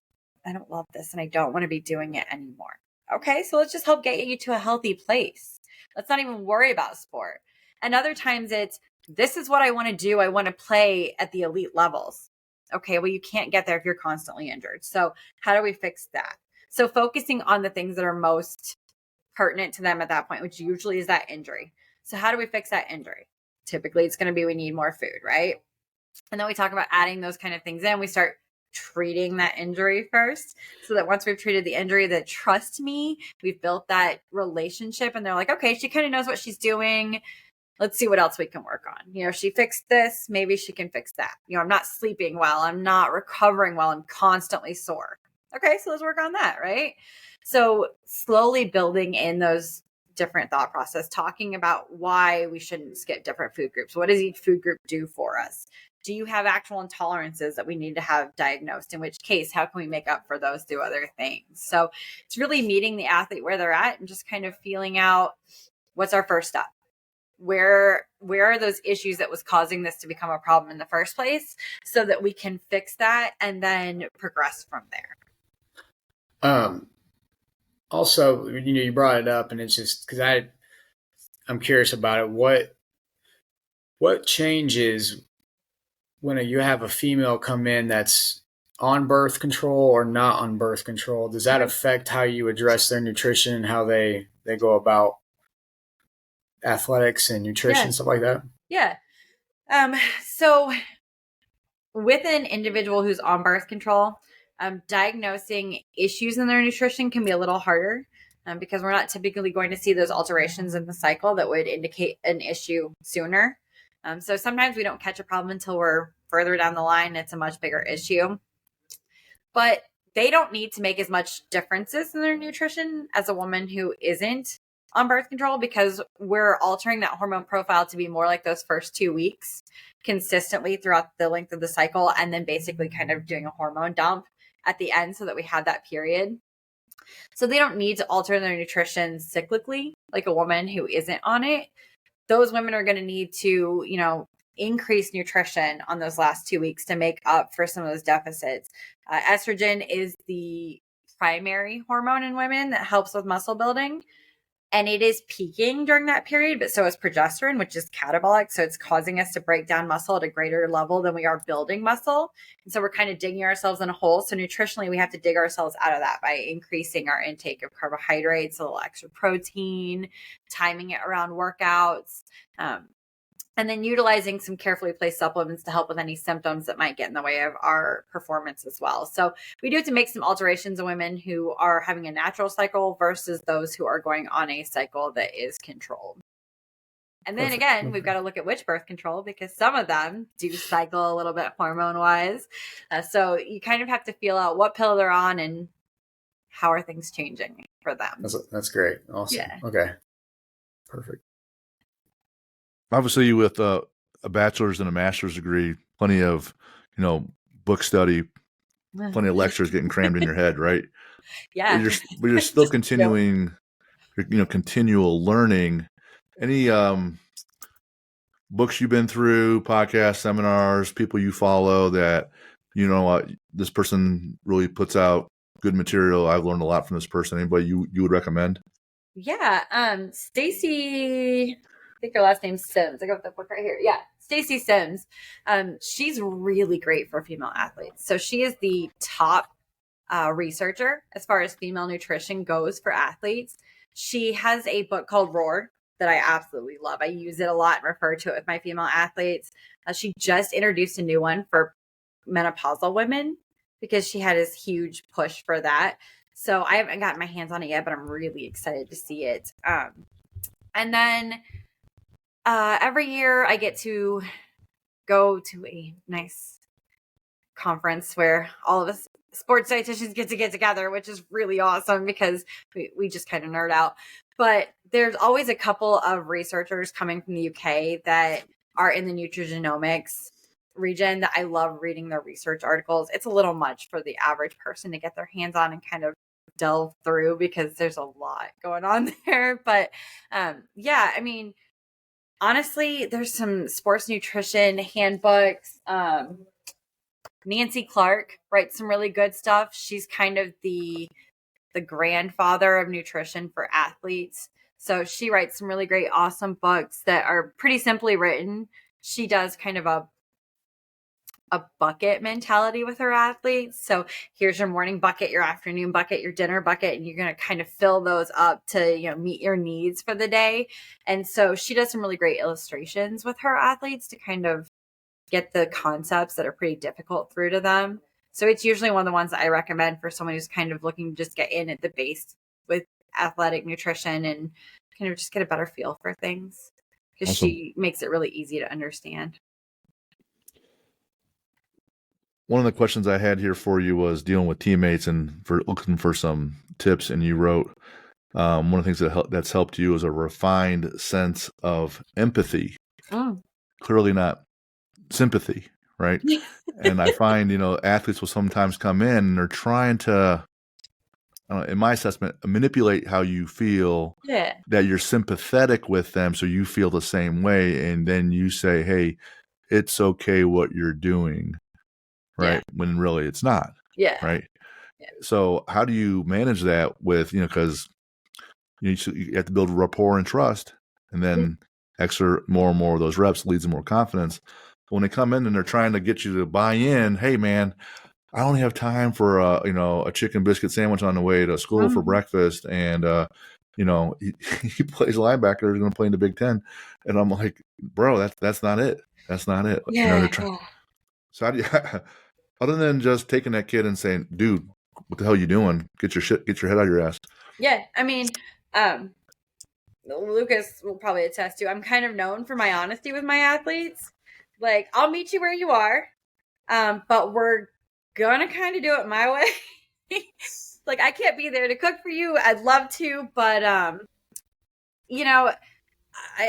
love this and I don't want to be doing it anymore. Okay, so let's just help get you to a healthy place. Let's not even worry about sport. And other times it's, this is what I want to do. I want to play at the elite levels. Okay, well, you can't get there if you're constantly injured. So how do we fix that? So focusing on the things that are most pertinent to them at that point, which usually is that injury. So how do we fix that injury? Typically, it's going to be we need more food, right? And then we talk about adding those kind of things in. We start treating that injury first, so that once we've treated the injury, that trust me, we've built that relationship and they're like, okay, she kind of knows what she's doing. Let's see what else we can work on. She fixed this, maybe she can fix that. I'm not sleeping well. I'm not recovering well. I'm constantly sore. Okay, so let's work on that, right? So slowly building in those different thought process, talking about why we shouldn't skip different food groups. What does each food group do for us? Do you have actual intolerances that we need to have diagnosed? In which case, how can we make up for those through other things? So it's really meeting the athlete where they're at and just kind of feeling out what's our first step. Where are those issues that was causing this to become a problem in the first place, so that we can fix that and then progress from there. Also, you brought it up, and it's just because I'm curious about it. What changes when you have a female come in that's on birth control or not on birth control? Does that affect how you address their nutrition and how they go about athletics and nutrition, stuff like that? Yeah. So with an individual who's on birth control, diagnosing issues in their nutrition can be a little harder because we're not typically going to see those alterations in the cycle that would indicate an issue sooner. So sometimes we don't catch a problem until we're further down the line. It's a much bigger issue. But they don't need to make as much differences in their nutrition as a woman who isn't on birth control, because we're altering that hormone profile to be more like those first 2 weeks consistently throughout the length of the cycle, and then basically kind of doing a hormone dump at the end so that we have that period. So they don't need to alter their nutrition cyclically like a woman who isn't on it. Those women are going to need to, increase nutrition on those last 2 weeks to make up for some of those deficits. Estrogen is the primary hormone in women that helps with muscle building. And it is peaking during that period, but so is progesterone, which is catabolic. So it's causing us to break down muscle at a greater level than we are building muscle. And so we're kind of digging ourselves in a hole. So nutritionally, we have to dig ourselves out of that by increasing our intake of carbohydrates, a little extra protein, timing it around workouts, and then utilizing some carefully placed supplements to help with any symptoms that might get in the way of our performance as well. So we do have to make some alterations in women who are having a natural cycle versus those who are going on a cycle that is controlled. And then again, we've got to look at which birth control, because some of them do cycle a little bit hormone wise. So you kind of have to feel out what pill they're on and how are things changing for them. That's great. Awesome. Yeah. Okay. Perfect. Obviously, with a bachelor's and a master's degree, plenty of, book study, plenty of lectures getting crammed in your head, right? Yeah. But you're still continuing, continual learning. Any books you've been through, podcasts, seminars, people you follow that, this person really puts out good material. I've learned a lot from this person. Anybody you would recommend? Yeah. Stacy, I think her last name's Sims. I got the book right here. Yeah. Stacy Sims. She's really great for female athletes. So she is the top researcher as far as female nutrition goes for athletes. She has a book called Roar that I absolutely love. I use it a lot and refer to it with my female athletes. She just introduced a new one for menopausal women because she had this huge push for that. So I haven't gotten my hands on it yet, but I'm really excited to see it. And then every year I get to go to a nice conference where all of us sports dietitians get together, which is really awesome because we just kind of nerd out. But there's always a couple of researchers coming from the UK that are in the nutrigenomics region that I love reading their research articles. It's a little much for the average person to get their hands on and kind of delve through because there's a lot going on there. But yeah, I mean, honestly, there's some sports nutrition handbooks. Nancy Clark writes some really good stuff. She's kind of the grandfather of nutrition for athletes. So she writes some really great, awesome books that are pretty simply written. She does kind of a bucket mentality with her athletes. So here's your morning bucket, your afternoon bucket, your dinner bucket, and you're going to kind of fill those up to, meet your needs for the day. And so she does some really great illustrations with her athletes to kind of get the concepts that are pretty difficult through to them. So it's usually one of the ones that I recommend for someone who's kind of looking to just get in at the base with athletic nutrition and kind of just get a better feel for things, because Awesome. she makes it really easy to understand. One of the questions I had here for you was dealing with teammates and for looking for some tips. And you wrote, One of the things that's helped you is a refined sense of empathy. Clearly not sympathy, right? And I find, athletes will sometimes come in and they're trying to, in my assessment, manipulate how you feel, Yeah. that you're sympathetic with them so you feel the same way. And then you say, hey, it's okay what you're doing, right? Yeah. When really it's not, Yeah. right? Yeah. So how do you manage that with, because you have to build rapport and trust, and then exert more and more of those reps leads to more confidence. But when they come in and they're trying to get you to buy in, hey man, I only have time for a chicken biscuit sandwich on the way to school for breakfast, and he plays linebacker. He's going to play in the Big Ten, and I'm like, bro, that's not it. That's not it. Yeah. So how do you, other than just taking that kid and saying, dude, what the hell are you doing? Get your head out of your ass. Yeah. I mean, Lucas will probably attest to, I'm kind of known for my honesty with my athletes. Like, I'll meet you where you are, but we're gonna kind of do it my way. Like, I can't be there to cook for you. I'd love to, but I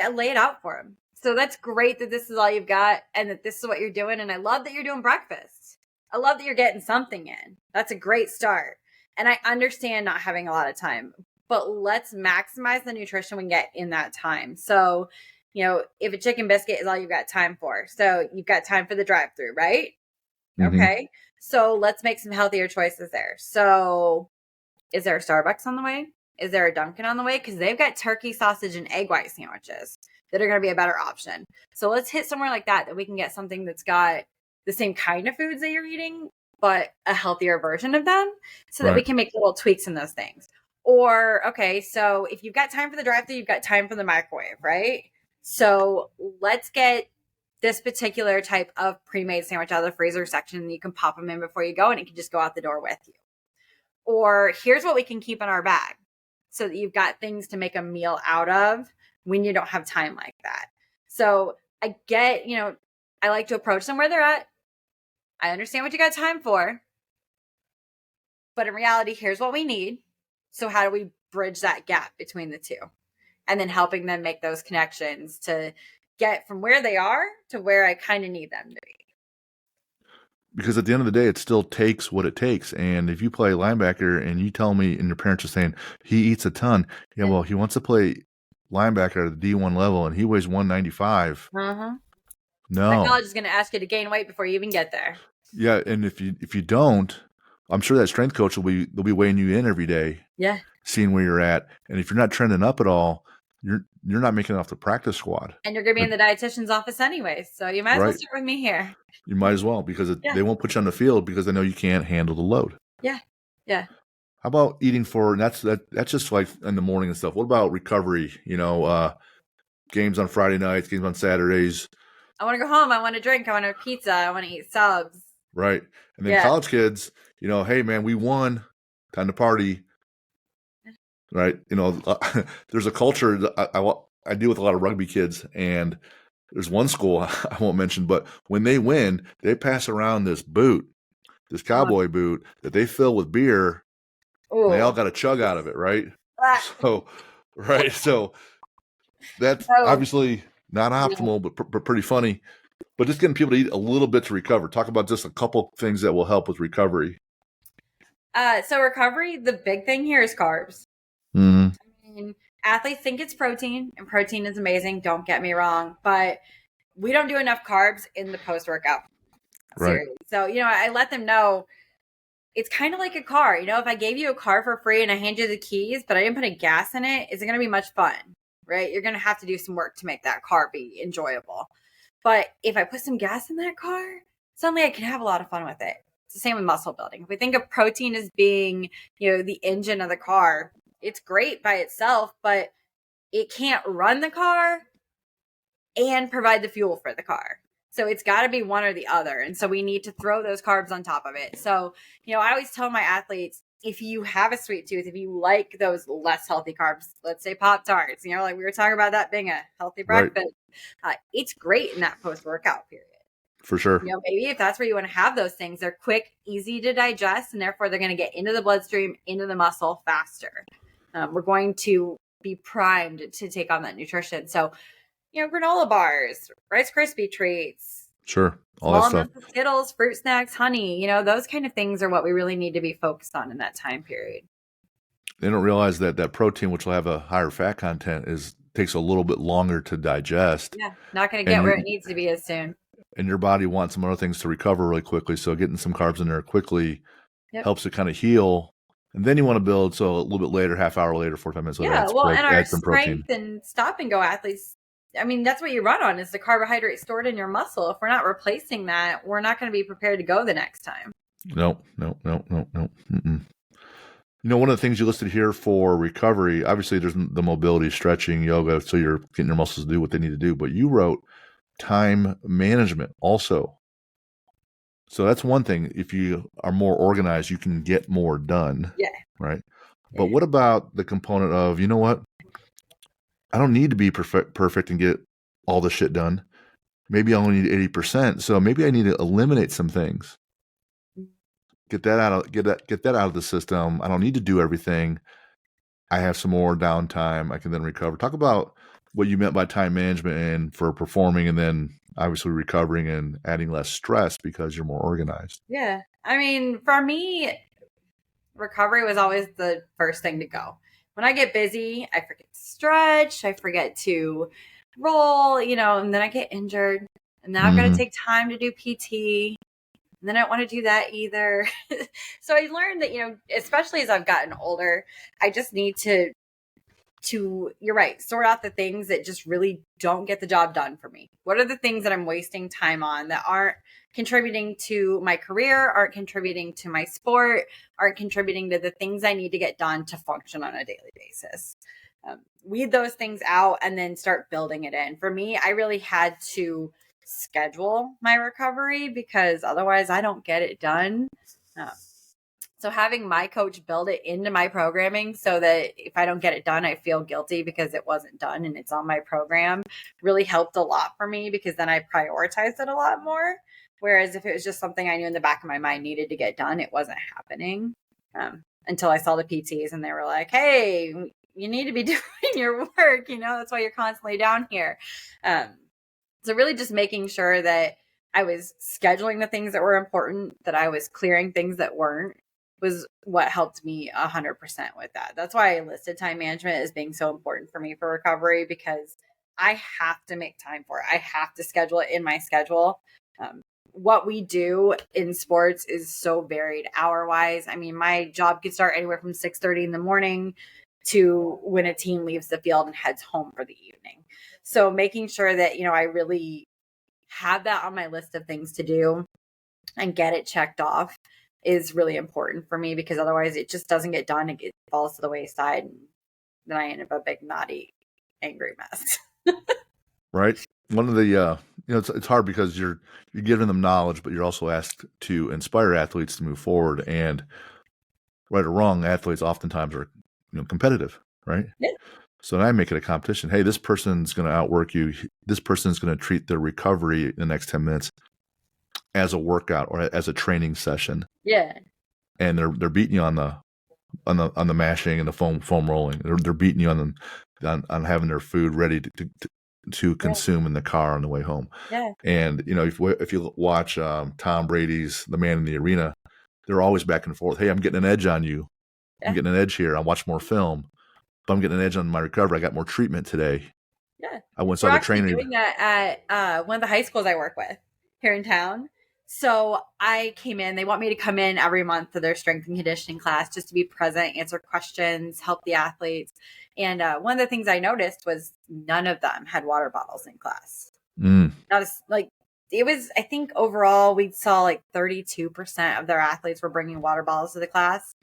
lay it out for him. So that's great that this is all you've got and that this is what you're doing. And I love that you're doing breakfast. I love that you're getting something in. That's a great start. And I understand not having a lot of time, but let's maximize the nutrition we get in that time. So, if a chicken biscuit is all you've got time for, so you've got time for the drive-through, right? Mm-hmm. Okay. So let's make some healthier choices there. So is there a Starbucks on the way? Is there a Dunkin' on the way? Because they've got turkey, sausage, and egg white sandwiches that are going to be a better option. So let's hit somewhere like that we can get something that's got the same kind of foods that you're eating, but a healthier version of them, so that we can make little tweaks in those things. Or, okay, so if you've got time for the drive-thru, you've got time for the microwave, right? So let's get this particular type of pre-made sandwich out of the freezer section, and you can pop them in before you go, and it can just go out the door with you. Or here's what we can keep in our bag, so that you've got things to make a meal out of when you don't have time like that. So I get, I like to approach them where they're at. I understand what you got time for, but in reality, here's what we need. So how do we bridge that gap between the two? And then helping them make those connections to get from where they are to where I kind of need them to be. Because at the end of the day, it still takes what it takes. And if you play linebacker and you tell me, and your parents are saying he eats a ton, well, he wants to play linebacker at the D1 level and he weighs 195. No, that college is going to ask you to gain weight before you even get there. Yeah, and if you don't, I'm sure that strength coach they'll be weighing you in every day. Yeah, seeing where you're at, and if you're not trending up at all, you're not making it off the practice squad. And you're going to be in the dietitian's office anyway, so you might as well start with me here. You might as well, because they won't put you on the field because they know you can't handle the load. Yeah. How about eating for? And that's just like in the morning and stuff. What about recovery? Games on Friday nights, games on Saturdays. I want to go home. I want to drink. I want to have pizza. I want to eat subs. Right, and then college kids, hey man, we won. Time to party. Right, there's a culture that I deal with a lot of rugby kids, and there's one school I won't mention, but when they win, they pass around this cowboy boot that they fill with beer. And they all got a chug out of it, right? So that's obviously not optimal, but pretty funny. But just getting people to eat a little bit to recover. Talk about just a couple things that will help with recovery. So recovery, the big thing here is carbs. Mm-hmm. I mean, athletes think it's protein, and protein is amazing. Don't get me wrong, but we don't do enough carbs in the post-workout series. So, I let them know it's kind of like a car. If I gave you a car for free and I hand you the keys, but I didn't put a gas in it, is it going to be much fun, right? You're going to have to do some work to make that car be enjoyable. But if I put some gas in that car, suddenly I can have a lot of fun with it. It's the same with muscle building. If we think of protein as being, the engine of the car, it's great by itself, but it can't run the car and provide the fuel for the car. So it's got to be one or the other. And so we need to throw those carbs on top of it. So, I always tell my athletes, if you have a sweet tooth, if you like those less healthy carbs, let's say Pop-Tarts, like we were talking about that being a healthy breakfast, it's great in that post-workout period. For sure. Maybe if that's where you want to have those things, they're quick, easy to digest, and therefore they're going to get into the bloodstream, into the muscle faster. we're going to be primed to take on that nutrition. So, granola bars, Rice Krispie treats, Sure. All that small stuff. amounts of Skittles, fruit snacks, honey, those kind of things are what we really need to be focused on in that time period. They don't realize that protein, which will have a higher fat content, takes a little bit longer to digest. Yeah, not going to get where it needs to be as soon. And your body wants some other things to recover really quickly. So getting some carbs in there quickly helps it kind of heal. And then you want to build. So a little bit later, half hour later, 45 minutes later, and our add some protein. strength and stop and go athletes, I mean, that's what you run on, is the carbohydrate stored in your muscle. If we're not replacing that, we're not going to be prepared to go the next time. No. One of the things you listed here for recovery, obviously there's the mobility, stretching, yoga, so you're getting your muscles to do what they need to do. But you wrote time management also. So that's one thing. If you are more organized, you can get more done. Yeah. Right. But what about the component of, you know what? I don't need to be perfect and get all the shit done. Maybe I only need 80%. So maybe I need to eliminate some things. Get that out of the system. I don't need to do everything. I have some more downtime. I can then recover. Talk about what you meant by time management and for performing, and then obviously recovering and adding less stress because you're more organized. Yeah. I mean, for me, recovery was always the first thing to go. When I get busy, I forget to stretch. I forget to roll, and then I get injured. And now I've got to take time to do PT. And then I don't want to do that either. So I learned that, especially as I've gotten older, I just need to, you're right, sort out the things that just really don't get the job done for me. What are the things that I'm wasting time on that aren't contributing to my career, aren't contributing to my sport, aren't contributing to the things I need to get done to function on a daily basis? Weed those things out and then start building it in. For me, I really had to schedule my recovery because otherwise I don't get it done. So having my coach build it into my programming so that if I don't get it done, I feel guilty because it wasn't done and it's on my program really helped a lot for me, because then I prioritized it a lot more. Whereas if it was just something I knew in the back of my mind needed to get done, it wasn't happening until I saw the PTs and they were like, hey, you need to be doing your work. That's why you're constantly down here. So really just making sure that I was scheduling the things that were important, that I was clearing things that weren't, was what helped me 100% with that. That's why I listed time management as being so important for me for recovery, because I have to make time for it. I have to schedule it in my schedule. What we do in sports is so varied hour-wise. I mean, my job could start anywhere from 6:30 in the morning to when a team leaves the field and heads home for the evening. So making sure that, I really have that on my list of things to do and get it checked off is really important for me, because otherwise it just doesn't get done. It falls to the wayside. And then I end up a big, naughty, angry mess. Right. One of the, it's hard because you're giving them knowledge, but you're also asked to inspire athletes to move forward. And right or wrong, athletes oftentimes are, competitive, right? Yeah. So then I make it a competition. Hey, this person's going to outwork you. This person's going to treat their recovery in the next 10 minutes as a workout or as a training session. Yeah. And they're beating you on the mashing and the foam rolling. They're beating you on having their food ready to consume in the car on the way home. Yeah. And if you watch Tom Brady's The Man in the Arena, they're always back and forth. Hey, I'm getting an edge on you. Yeah. I'm getting an edge here. I watch more film. But I'm getting an edge on my recovery. I got more treatment today. Yeah. I went saw the trainer doing that at one of the high schools I work with here in town. So I came in. They want me to come in every month to their strength and conditioning class just to be present, answer questions, help the athletes. And one of the things I noticed was none of them had water bottles in class. It was, I think overall we saw 32% of their athletes were bringing water bottles to the class,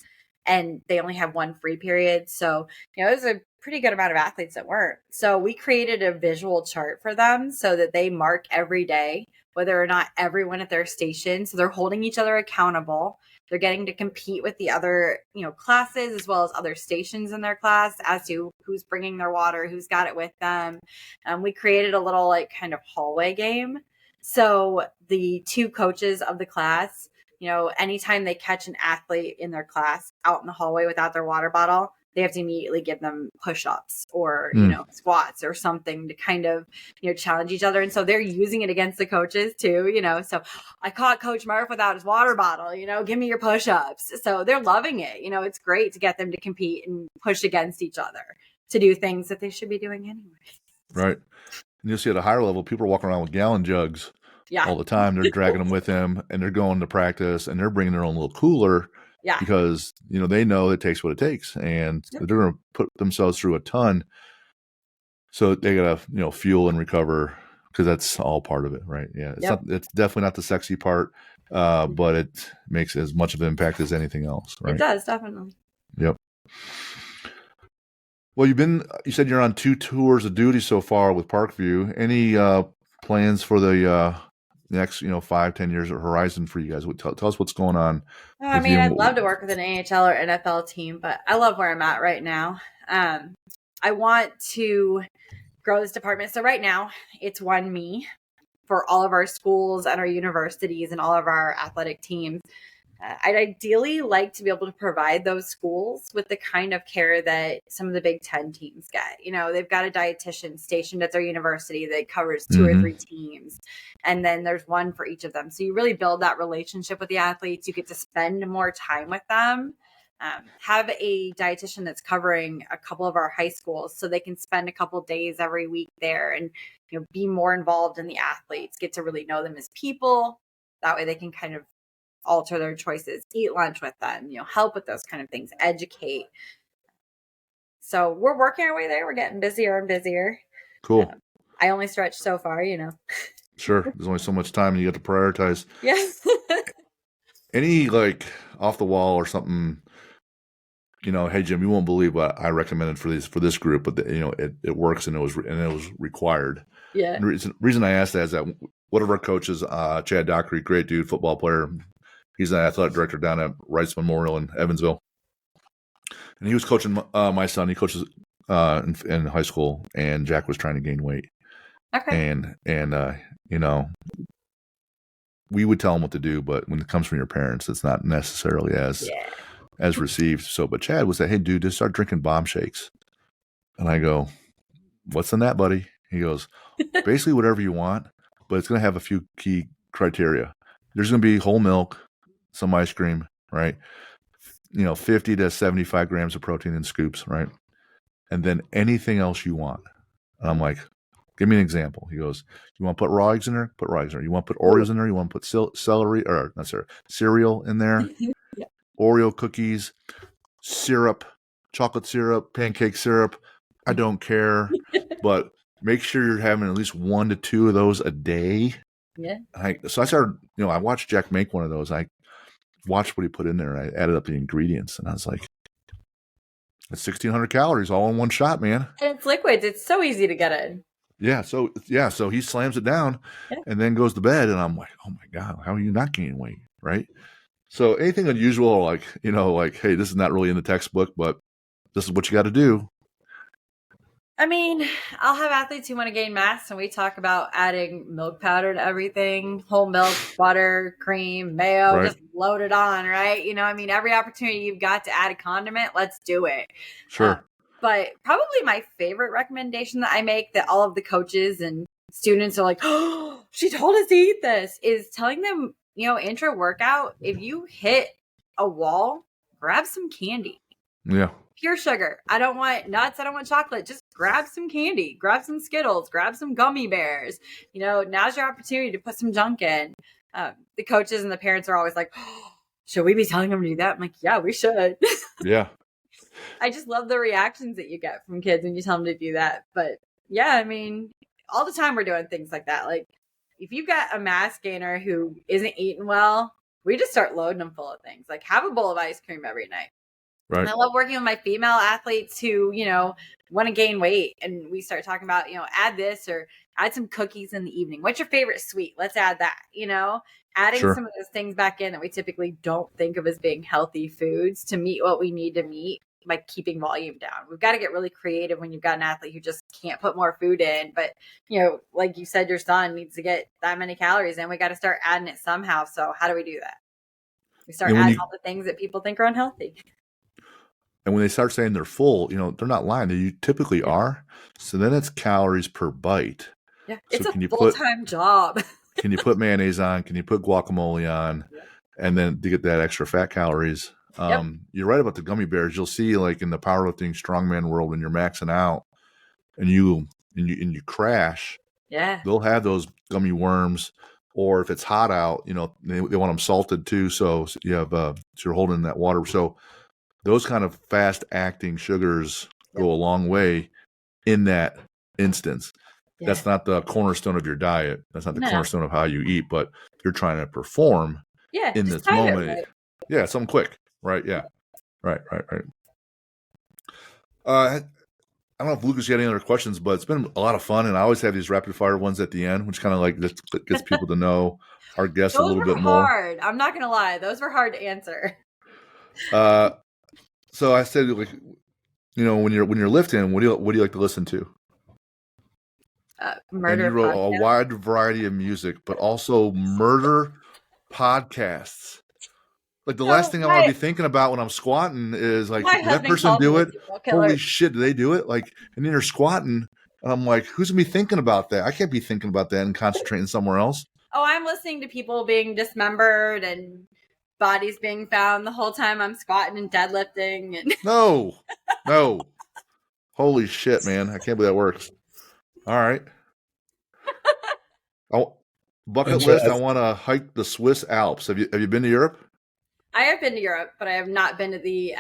and they only have one free period. So, it was a pretty good amount of athletes that weren't. So we created a visual chart for them so that they mark every day whether or not everyone at their station. So they're holding each other accountable. They're getting to compete with the other, classes as well as other stations in their class as to who's bringing their water, who's got it with them. We created a little kind of hallway game. So the two coaches of the class, anytime they catch an athlete in their class out in the hallway without their water bottle, they have to immediately give them push-ups or, Mm. squats or something to kind of, challenge each other. And so they're using it against the coaches too, so I caught Coach Murph without his water bottle, give me your push-ups. So they're loving it. It's great to get them to compete and push against each other to do things that they should be doing anyway. Right. And you'll see at a higher level, people are walking around with gallon jugs all the time. They're dragging them with them, and they're going to practice, and they're bringing their own little cooler because, they know it takes what it takes, and they're going to put themselves through a ton. So they got to, fuel and recover, because that's all part of it, right? Yeah. It's definitely not the sexy part, but it makes as much of an impact as anything else, right? It does, definitely. Yep. Well, you said you're on 2 tours of duty so far with Parkview. Any plans for the next, 5-10 years of horizon for you guys? Tell us what's going on. I mean, I'd love to work with an AHL or NFL team, but I love where I'm at right now. I want to grow this department. So right now it's one me for all of our schools and our universities and all of our athletic teams. I'd ideally like to be able to provide those schools with the kind of care that some of the Big Ten teams get. They've got a dietitian stationed at their university that covers 2 or 3 teams. And then there's one for each of them. So you really build that relationship with the athletes. You get to spend more time with them. Have a dietitian that's covering a couple of our high schools so they can spend a couple days every week there and be more involved in the athletes, get to really know them as people. That way they can kind of alter their choices, eat lunch with them, help with those kind of things, educate. So we're working our way there. We're getting busier and busier. Cool. I only stretch so far, Sure. There's only so much time and you have to prioritize. Yes. Any off the wall or something, hey Jim, you won't believe what I recommended for this group, but it works and it was required. Yeah. And the reason I asked that is that one of our coaches, Chad Dockery, great dude, football player. He's an athletic director down at Rice Memorial in Evansville. And he was coaching my son. He coaches in high school, and Jack was trying to gain weight. Okay. And we would tell him what to do, but when it comes from your parents, it's not necessarily as received. So, but Chad was like, hey, dude, just start drinking bomb shakes. And I go, what's in that, buddy? He goes, basically whatever you want, but it's going to have a few key criteria. There's going to be whole milk, some ice cream, right? 50 to 75 grams of protein in scoops, right? And then anything else you want. And I'm like, give me an example. He goes, you want to put raw eggs in there? Put raw eggs in there. You want to put Oreos in there? You want to put cereal in there? Yeah. Oreo cookies, syrup, chocolate syrup, pancake syrup. I don't care, but make sure you're having at least 1 to 2 of those a day. Yeah. So I started, I watched Jack make one of those. I watched what he put in there. I added up the ingredients, and I was like, it's 1,600 calories all in one shot, man. And it's liquids. It's so easy to get in. Yeah. So he slams it down and then goes to bed, and I'm like, oh my God, how are you not gaining weight? Right. So anything unusual, like, hey, this is not really in the textbook, but this is what you got to do. I mean, I'll have athletes who want to gain mass, and we talk about adding milk powder to everything, whole milk, butter, cream, mayo, just load it on, right? Every opportunity you've got to add a condiment, let's do it. Sure. But probably my favorite recommendation that I make that all of the coaches and students are like, oh, she told us to eat this, is telling them, intra workout, if you hit a wall, grab some candy. Yeah. Pure sugar. I don't want nuts. I don't want chocolate. Just grab some candy, grab some Skittles, grab some gummy bears. Now's your opportunity to put some junk in. The coaches and the parents are always like, oh, should we be telling them to do that? I'm like, yeah, we should. Yeah. I just love the reactions that you get from kids when you tell them to do that. But yeah, I mean, all the time we're doing things like that. Like if you've got a mass gainer who isn't eating well, we just start loading them full of things. Like have a bowl of ice cream every night. Right. And I love working with my female athletes who, want to gain weight. And we start talking about, add this or add some cookies in the evening. What's your favorite sweet? Let's add that, adding some of those things back in that we typically don't think of as being healthy foods to meet what we need to meet by keeping volume down. We've got to get really creative when you've got an athlete who just can't put more food in. But, like you said, your son needs to get that many calories in. We got to start adding it somehow. So how do we do that? We start adding all the things that people think are unhealthy. And when they start saying they're full, they're not lying. They typically are. So then it's calories per bite. Yeah, So it's a can you full-time job. Can you put mayonnaise on? Can you put guacamole on? And then to get that extra fat calories. You're right about the gummy bears. You'll see like in the powerlifting strongman world when you're maxing out and you crash, they'll have those gummy worms. Or if it's hot out, they want them salted too. So you have so you're holding that water. So those kind of fast acting sugars go a long way in that instance. That's not the cornerstone of your diet. That's not the cornerstone of how you eat, but you're trying to perform in this moment. Yeah, something quick. Right. Yeah. Right. I don't know if Lucas, you had any other questions, but it's been a lot of fun. And I always have these rapid fire ones at the end, which kind of like gets people to know our guests a little bit more. Hard. I'm not going to lie. Those were hard to answer. So I said, like, when you're lifting, what do you like to listen to? Murder. And you wrote a wide variety of music, but also murder podcasts. Like the last thing I want to be thinking about when I'm squatting is like, did that person do it? Holy shit, did they do it? Like, and then you're squatting, and I'm like, who's gonna be thinking about that? I can't be thinking about that and concentrating somewhere else. Oh, I'm listening to people being dismembered and bodies being found the whole time I'm squatting and deadlifting. And No. Holy shit, man! I can't believe that works. All right. Bucket list. I want to hike the Swiss Alps. Have you been to Europe? I have been to Europe, but I have not been to the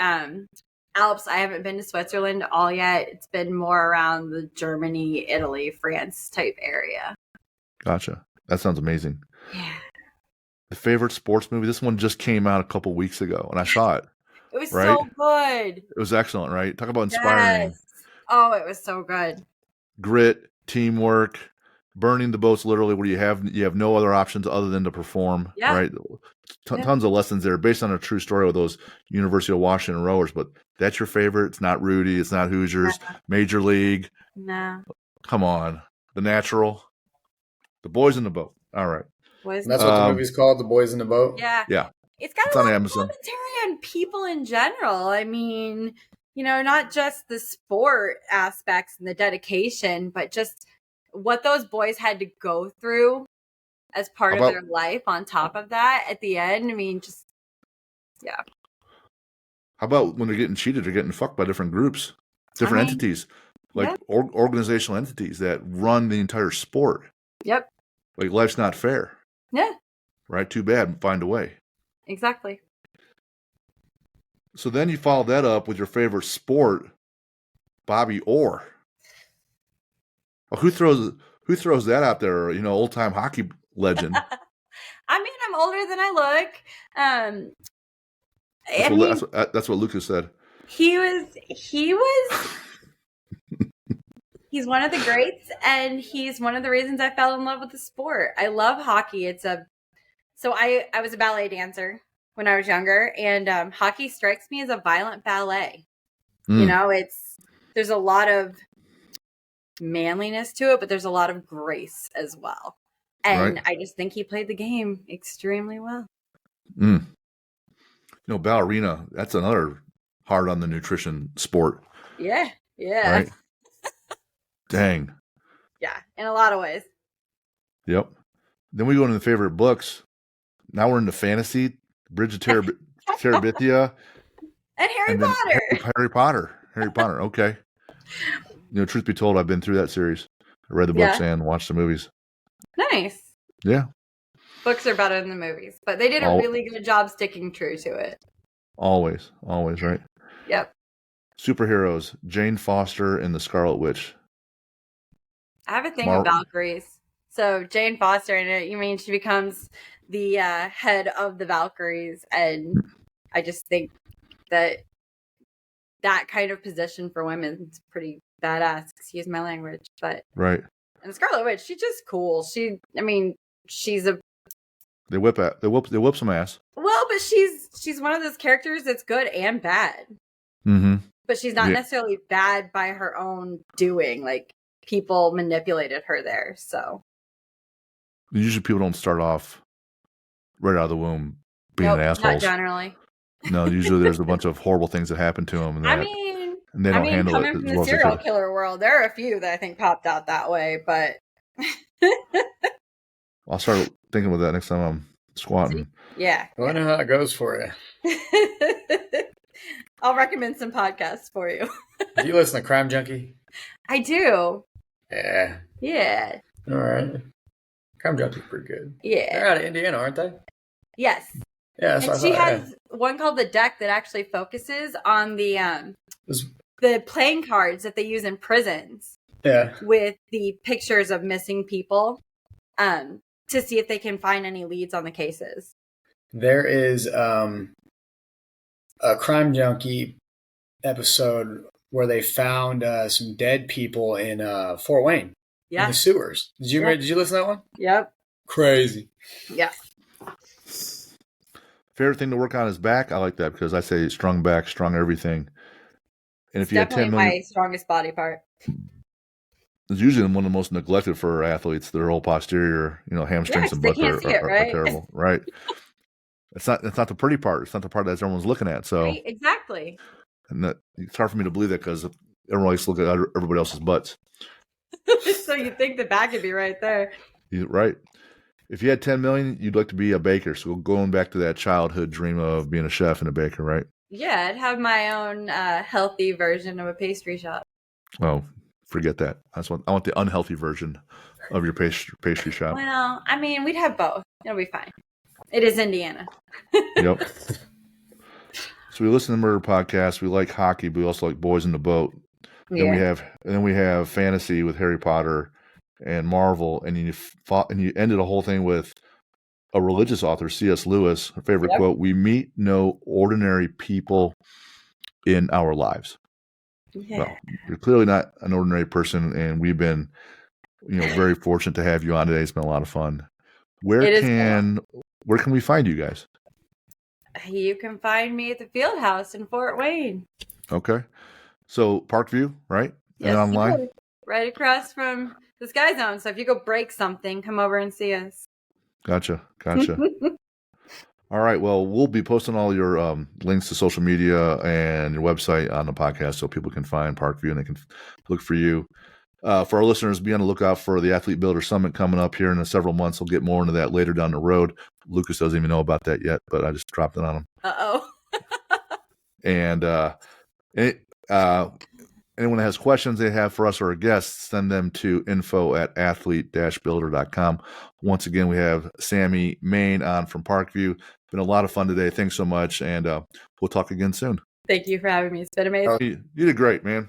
Alps. I haven't been to Switzerland all yet. It's been more around the Germany, Italy, France type area. Gotcha. That sounds amazing. Yeah. The favorite sports movie. This one just came out a couple weeks ago, and I saw it. It was so good. It was excellent, right? Talk about inspiring. Yes. Oh, it was so good. Grit, teamwork, burning the boats literally where you have no other options other than to perform, right? Tons of lessons there based on a true story of those University of Washington rowers, but that's your favorite. It's not Rudy. It's not Hoosiers. Major League. No. Come on. The Natural. The Boys in the Boat. All right. That's what the movie's called, The Boys in the Boat? Yeah. Yeah. It's got a lot of commentary on people in general. I mean, not just the sport aspects and the dedication, but just what those boys had to go through as part of their life on top of that at the end. I mean, How about when they're getting cheated or getting fucked by different groups, different entities, like organizational entities that run the entire sport? Yep. Like life's not fair. Yeah. Right? Too bad. Find a way. Exactly. So then you follow that up with your favorite sport, Bobby Orr. Well, who throws that out there? Old time hockey legend. I mean, I'm older than I look. That's what Lucas said. He was. He's one of the greats, and he's one of the reasons I fell in love with the sport. I love hockey. So I was a ballet dancer when I was younger, and hockey strikes me as a violent ballet. There's a lot of manliness to it, but there's a lot of grace as well. And I just think he played the game extremely well. Ballerina, that's another hard on the nutrition sport. Yeah. Right? Dang. Yeah, in a lot of ways. Yep. Then we go into the favorite books. Now we're into fantasy, Bridge of Terabithia. And Harry Potter. Harry Potter. Okay. Truth be told, I've been through that series. I read the books and watched the movies. Nice. Yeah. Books are better than the movies, but they did a really good job sticking true to it. Always, right? Yep. Superheroes, Jane Foster and the Scarlet Witch. I have a thing with Valkyries. So Jane Foster in it, you mean she becomes the head of the Valkyries, and I just think that kind of position for women is pretty badass. Excuse my language, but right. And the Scarlet Witch, she's just cool. She's a. They whip some ass. Well, but she's one of those characters that's good and bad. Mm-hmm. But she's not necessarily bad by her own doing. Like, people manipulated her there, so. Usually people don't start off right out of the womb being assholes. Not generally. No, usually there's a bunch of horrible things that happen to them, and they don't handle it coming as from well the as they serial could. killer world, there are a few that I think popped out that way, but I'll start thinking about that next time I'm squatting. yeah. I know how it goes for you. I'll recommend some podcasts for you. Do you listen to Crime Junkie? I do. Yeah. Yeah. All right. Crime Junkie's pretty good. Yeah. They're out of Indiana, aren't they? Yes. Yeah. And she has one called the Deck that actually focuses on the playing cards that they use in prisons. Yeah. With the pictures of missing people, to see if they can find any leads on the cases. There is a Crime Junkie episode where they found some dead people in Fort Wayne in the sewers. Did you listen to that one? Yep. Crazy. Yeah. Favorite thing to work on is back. I like that because I say strong back, strong everything. And if you had 10 million, my strongest body part. It's usually one of the most neglected for athletes. Their whole posterior, hamstrings and butt are terrible, right? It's not the pretty part. It's not the part that everyone's looking at. So right, exactly. And it's hard for me to believe that because everyone likes to look at everybody else's butts. So you think the back would be right there? Right. If you had 10 million, you'd like to be a baker. So going back to that childhood dream of being a chef and a baker, right? Yeah, I'd have my own healthy version of a pastry shop. Oh, forget that. I want the unhealthy version of your pastry shop. Well, I mean, we'd have both. It'll be fine. It is Indiana. Yep. So we listen to murder podcasts. We like hockey, but we also like Boys in the Boat. Yeah. Then we have fantasy with Harry Potter and Marvel, and you ended the whole thing with a religious author, C.S. Lewis. Her favorite quote: "We meet no ordinary people in our lives." Yeah. Well, you're clearly not an ordinary person, and we've been, very fortunate to have you on today. It's been a lot of fun. Where can we find you guys? You can find me at the Field House in Fort Wayne. Okay. So Parkview, right? Yes, and online? Right across from the Sky Zone. So if you go break something, come over and see us. Gotcha. All right. Well, we'll be posting all your links to social media and your website on the podcast so people can find Parkview and they can look for you. For our listeners, be on the lookout for the Athlete Builder Summit coming up here in several months. We'll get more into that later down the road. Lucas doesn't even know about that yet, but I just dropped it on him. Uh-oh. And anyone that has questions they have for us or our guests, send them to info@athlete-builder.com. Once again, we have Sammy Main on from Parkview. Been a lot of fun today. Thanks so much, and we'll talk again soon. Thank you for having me. It's been amazing. You did great, man.